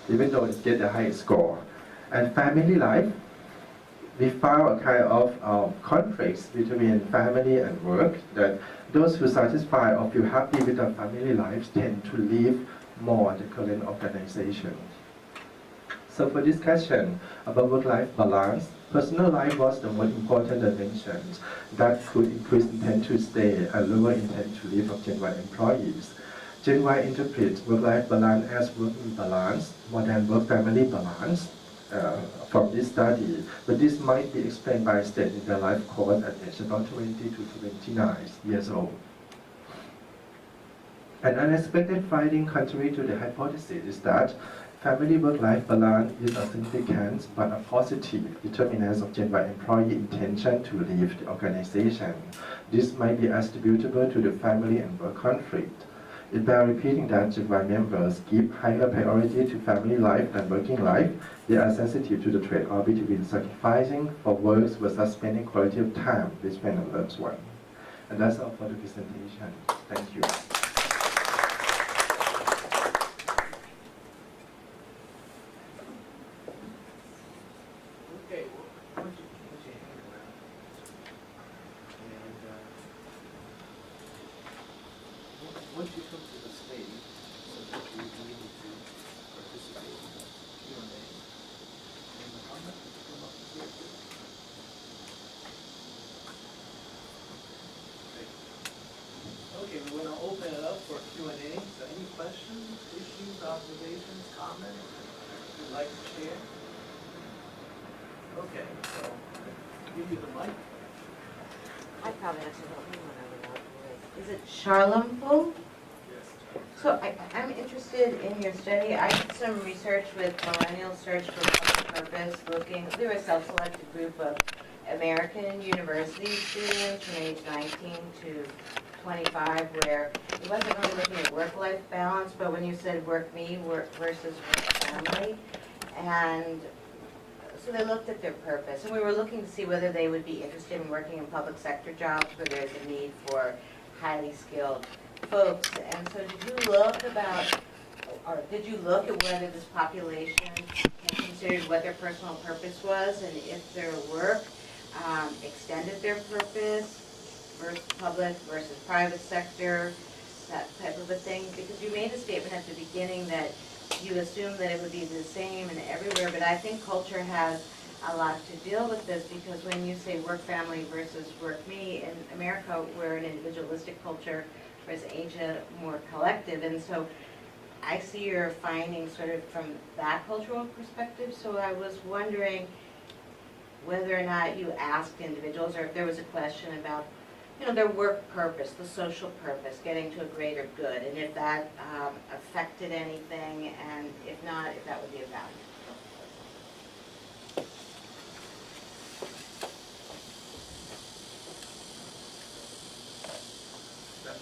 even though it gets a high score. And family life, we found a kind of conflicts between family and work, that those who satisfy or feel happy with their family lives tend to leave more the current organization. So for discussion about work-life balance, personal life was the most important dimension that could increase intent to stay and lower intent to leave of Gen Y employees. Gen Y interprets work-life balance as working balance more than work-family balance from this study, but this might be explained by a stage in their life course at age about 20 to 29 years old. An unexpected finding contrary to the hypothesis is that family work-life balance is a significant but a positive determinant of Gen Y employee intention to leave the organization. This might be attributable to the family and work conflict. It bears repeating that Gen Y members give higher priority to family life than working life. They are sensitive to the trade-off between sacrificing for work versus spending quality of time with friends and loved ones. And that's all for the presentation. Thank you. Okay, well, why don't you put your hand around? And once you come to the stage, so that you be able to participate in the Q&A. And Mohammed, come up here too. Great. Okay, we're going to open it up for Q&A. So any questions, issues, observations, comments you'd like to share? Okay, so I'll give you the mic. I probably actually don't know when I would walk away. Is it Chalermpol? Yes. So I'm interested in your study. I did some research with Millennial Search for Public Purpose, they were a self-selected group of American university students from age 19 to 25, where it wasn't really looking at work-life balance, but when you said work-me versus work-family, and so they looked at their purpose, and we were looking to see whether they would be interested in working in public sector jobs where there's a need for highly skilled folks. And so did you look at whether this population considered what their personal purpose was, and if their work extended their purpose versus public versus private sector, that type of a thing? Because you made a statement at the beginning that you assume that it would be the same in everywhere, but I think culture has a lot to deal with this, because when you say work family versus work me, in America we're an individualistic culture, whereas Asia more collective, and so I see your findings sort of from that cultural perspective. So I was wondering whether or not you asked individuals, or if there was a question about their work purpose, the social purpose, getting to a greater good, and if that affected anything, and if not, if that would be a value.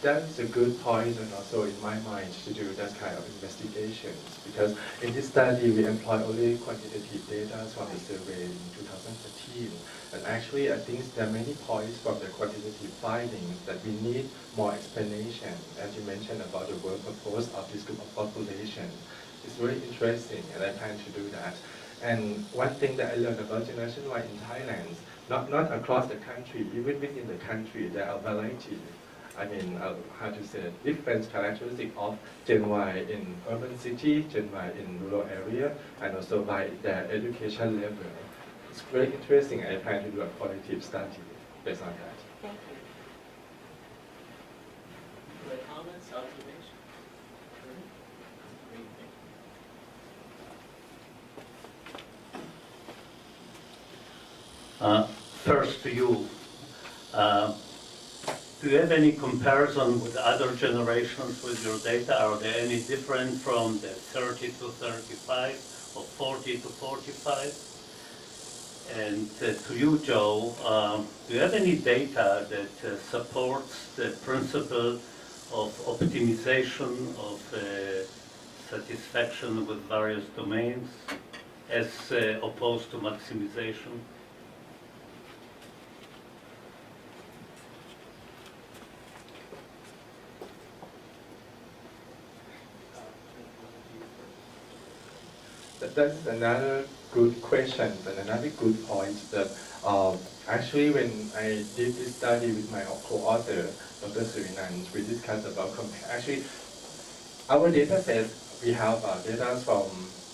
That's a good point, and also in my mind to do that kind of investigations, because in this study we employ only quantitative data from the survey in 2013, and actually I think there are many points from the quantitative findings that we need more explanation, as you mentioned about the work purpose of this group of population. It's very interesting, and I plan to do that. And one thing that I learned about Generation Y in Thailand, not across the country, even within the country, there are variety. I mean, how to say, different characteristics of Gen Y in urban city, Gen Y in rural area, and also by their education level. It's very interesting. I plan to do a qualitative study based on that. Thank you. Any comments, observations? First to you, do you have any comparison with other generations with your data? Are they any different from the 30 to 35 or 40 to 45? And to you, Joe, do you have any data that supports the principle of optimization of satisfaction with various domains as opposed to maximization. That's another good question and another good point that actually when I did this study with my co-author, Dr. Sirinan, we discussed about actually our data set, we have data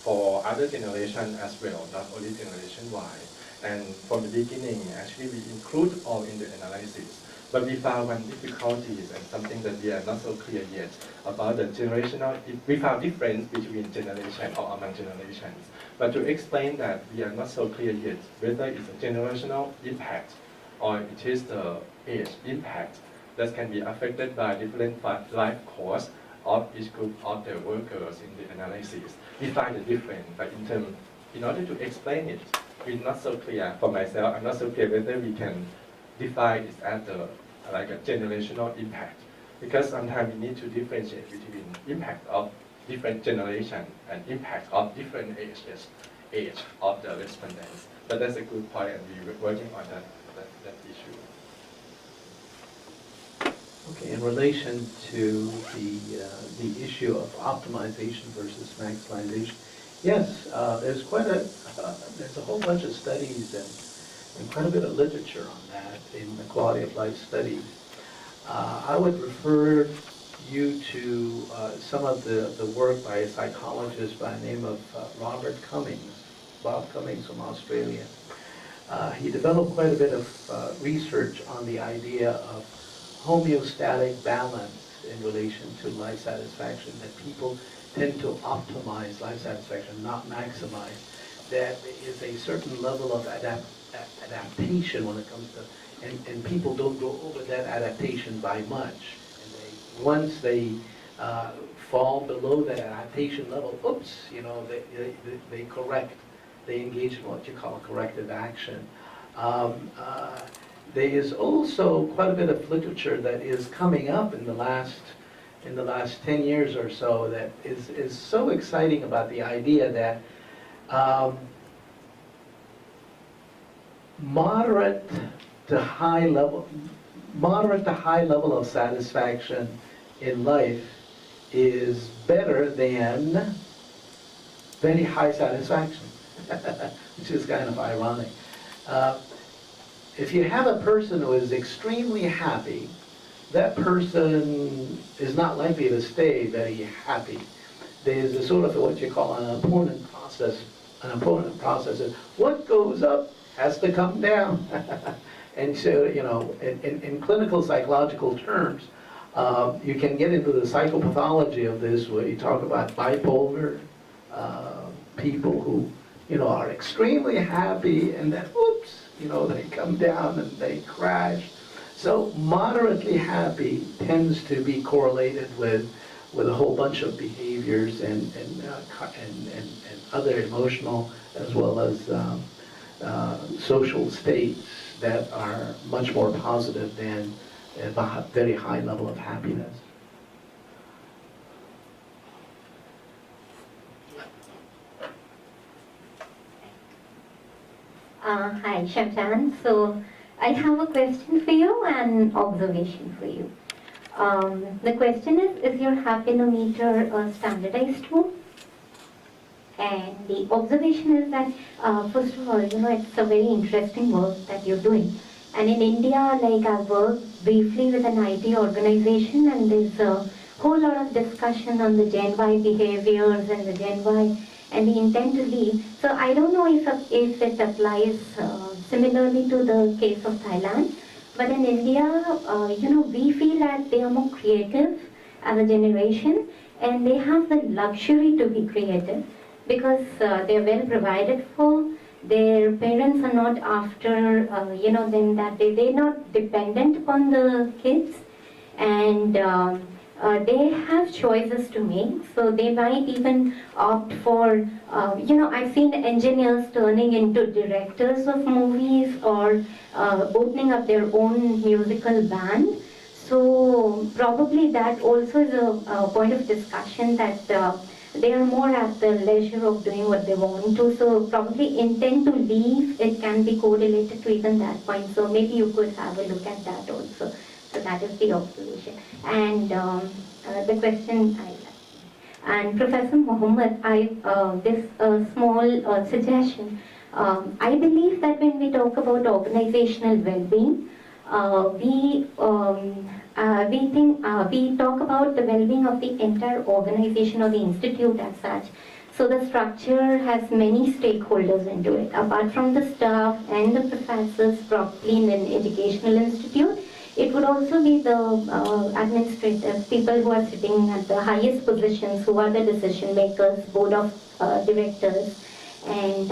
for other generation as well, not only generation Y. And from the beginning, actually we include all in the analysis. But we found one difficulties and something that we are not so clear yet about the generational, we found difference between generation or among generations. But to explain that, we are not so clear yet whether it's a generational impact or it is the age impact that can be affected by different life course of each group of the workers in the analysis. We find it different, but in order to explain it, we're not so clear. For myself, I'm not so clear whether we can define it as like a generational impact, because sometimes we need to differentiate between impact of different generation and impact of different age of the respondents. But that's a good point, and we're working on that issue. Okay, in relation to the issue of optimization versus maximization, yes, there's there's a whole bunch of studies and quite a bit of literature on that in the quality of life studies. I would refer you to some of the work by a psychologist by the name of Bob Cummings from Australia. He developed quite a bit of research on the idea of homeostatic balance in relation to life satisfaction, that people tend to optimize life satisfaction, not maximize. That there is a certain level of adaptation when it comes to, and people don't go over that adaptation by much. And once they fall below that adaptation level, oops, they correct, they engage in what you call corrective action. There is also quite a bit of literature that is coming up in the last 10 years or so that is so exciting about the idea that moderate to high level of satisfaction in life is better than very high satisfaction, which is kind of ironic. If you have a person who is extremely happy, that person is not likely to stay very happy. There's a sort of what you call an opponent process. An opponent process is what goes up has to come down. And so, in clinical psychological terms, you can get into the psychopathology of this, where you talk about bipolar people who, are extremely happy, and then, oops, they come down and they crash. So moderately happy tends to be correlated with a whole bunch of behaviors and other emotional as well as social states that are much more positive than a very high level of happiness. Hi, Chamchan. So I have a question for you and observation for you. The question is your happinometer a standardized tool? And the observation is that, first of all, it's a very interesting work that you're doing. And in India, like I've worked briefly with an IT organization, and there's a whole lot of discussion on the Gen Y behaviors and the Gen Y and the intent to leave. So I don't know if it applies similarly to the case of Thailand. But in India, we feel that they are more creative as a generation, and they have the luxury to be creative because they are well provided for. Their parents are not after, them that they're not dependent upon the kids, and they have choices to make. So they might even opt for, I've seen engineers turning into directors of movies or opening up their own musical band. So probably that also is a point of discussion that they are more at the leisure of doing what they want to. So probably intent to leave, it can be correlated to even that point. So maybe you could have a look at that also. So that is the observation. And the question and Professor Mohammed, this small suggestion. I believe that when we talk about organizational well-being, we talk about the well-being of the entire organization or the institute as such. So the structure has many stakeholders into it. Apart from the staff and the professors, probably in an educational institute, it would also be the administrative people who are sitting at the highest positions, who are the decision makers, board of directors. And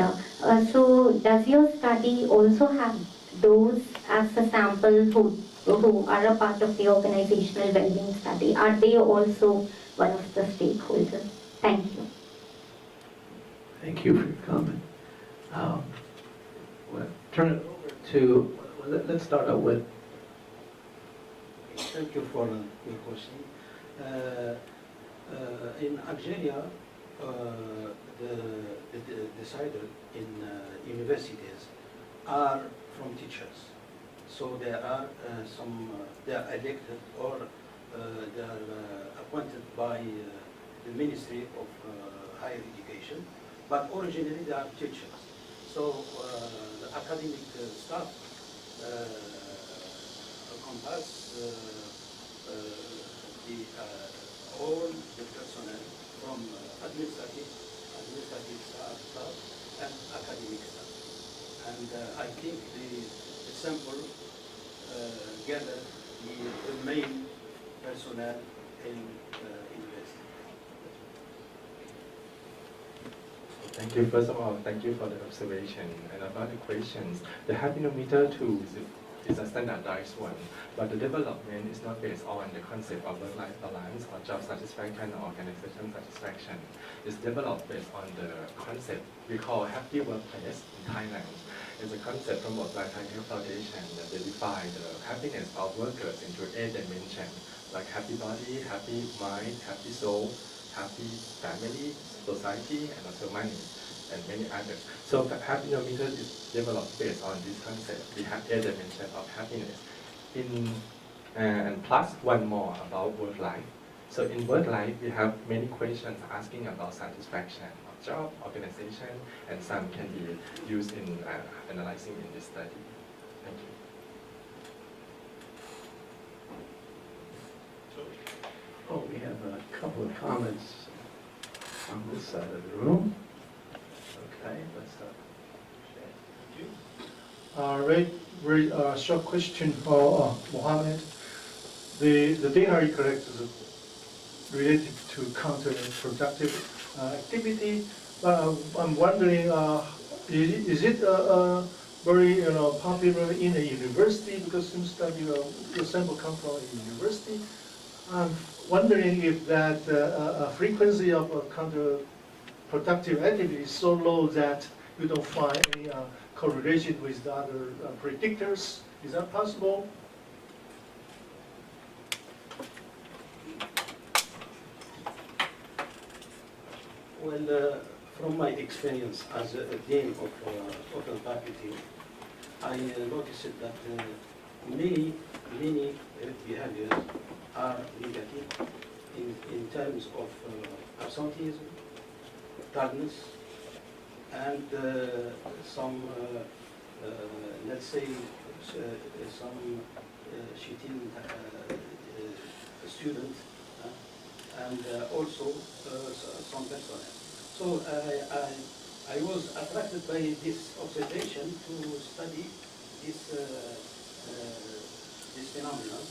so does your study also have those as a sample who are a part of the organizational well-being study? Are they also one of the stakeholders? Thank you. Thank you for your comment. We'll turn it over to, let's start out with. Thank you for your question. In Algeria, the decider in universities are from teachers. So there are they are elected or they are appointed by the Ministry of Higher Education, but originally they are teachers. So the academic staff encompass all the personnel from administrative staff and academic staff. And I think the sample gathered the main personnel in university. Thank you. First of all, thank you for the observation. And about the questions, the happinometer tool is a standardized one, but the development is not based on the concept of work-life balance or job satisfaction or organization satisfaction. It's developed based on the concept we call happy workplace in Thailand. It's a concept from World Wide Health Foundation that they define the happiness of workers into 8 dimensions, like happy body, happy mind, happy soul, happy family, society, and also money, and many others. So the happinometer is developed based on this concept. We have 8 dimensions of happiness. And plus one more about work life. So in work life, we have many questions asking about satisfaction of job, organization, and some can be used in analyzing in this study. Thank you. Oh, we have a couple of comments on this side of the room. Okay, let's start. Very short question for Mohammed. The data you collect is related to counterproductive activity. I'm wondering, is it very popular in a university? Because it seems that your sample comes from a university. I'm wondering if that frequency of counterproductive activity is so low that you don't find any correlation with the other predictors. Is that possible? Well, from my experience as a dean of open faculty, I noticed that many behaviors are negative in terms of absenteeism, tardiness, and some, let's say, some cheating student, and also some personnel. So I was attracted by this observation to study this phenomenon,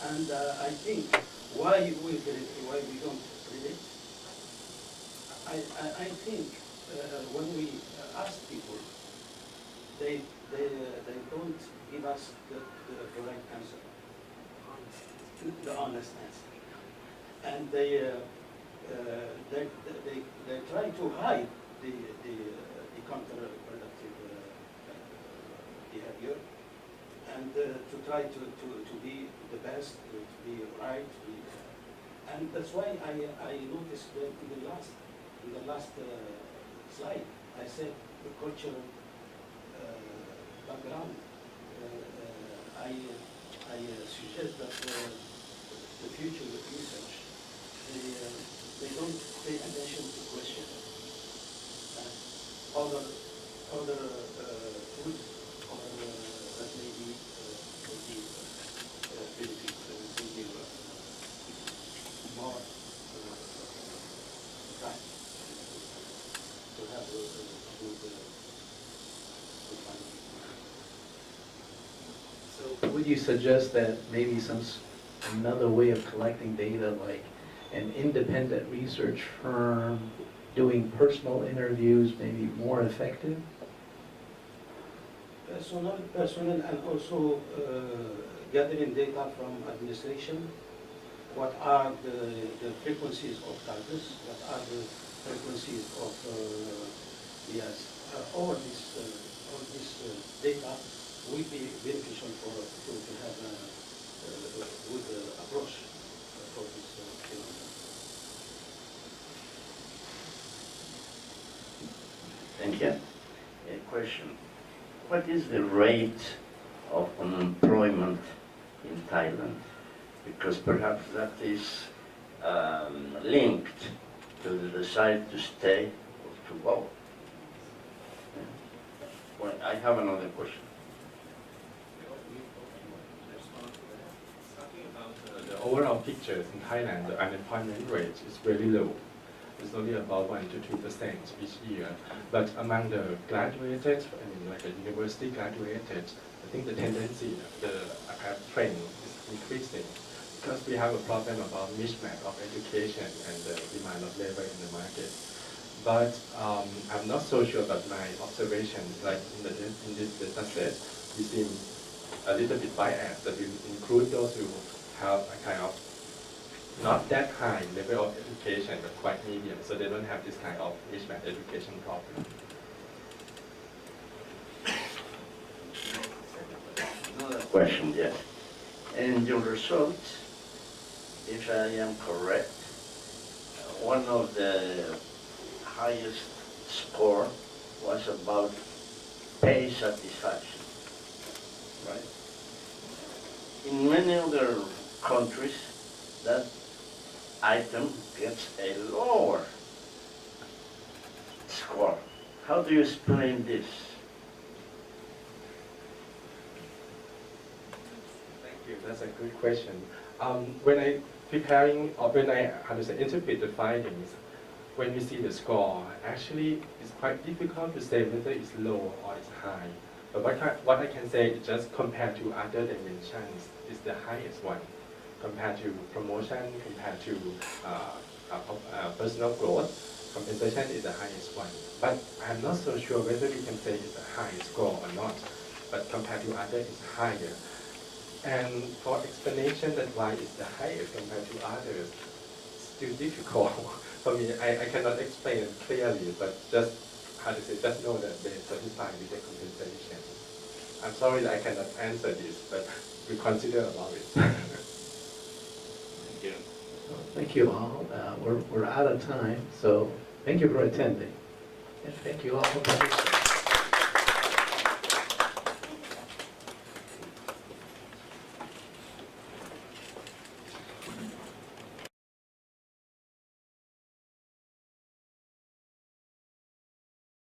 and I think why we don't predict. I think when we ask people, they don't give us the right answer, the honest answer, and they try to hide the counterproductive behavior, and to try try to be the best, to be right, and that's why I noticed that in the last slide, I said the cultural background. I suggest that the future research, they don't pay attention to questions. Other tools or that may be thinking more right to have a good finding. So would you suggest that maybe another way of collecting data, like an independent research firm doing personal interviews, may be more effective? Personal, and also gathering data from administration. What are the frequencies of targets? What are the frequencies of all this data will be beneficial to have a good approach for this phenomenon. Thank you. A question. What is the rate of unemployment in Thailand? Because perhaps that is linked to the desire to stay or to go. Yeah. Well, I have another question. Talking about the overall picture in Thailand, the unemployment rate is very low. It's only about 1 to 2% each year. But among the graduated, like a university graduated, I think the tendency, the apparent trend is increasing because we have a problem about mismatch of education and the demand of labor in the market. But I'm not so sure about my observation. Like in this data set, we seem a little bit biased that we include those who have a kind of not that high level of education, but quite medium, so they don't have this kind of mismatch education problem. Another question, yes. In your results, if I am correct, one of the highest score was about pay satisfaction, right? In many other countries, that item gets a lower score. How do you explain this? Thank you. That's a good question. When I preparing or when I interpret the findings, when we see the score, actually it's quite difficult to say whether it's low or it's high. But what I can say is just compared to other dimensions, is the highest one. Compared to promotion, compared to personal growth, compensation is the highest one. But I'm not so sure whether we can say it's a high score or not. But compared to others, it's higher. And for explanation that why it's the highest compared to others, it's still difficult for me. I cannot explain it clearly, but just just know that they're satisfied with the compensation. I'm sorry that I cannot answer this, but we consider about it. Thank you. Thank you all. We're out of time, so thank you for attending. And thank you all for participating.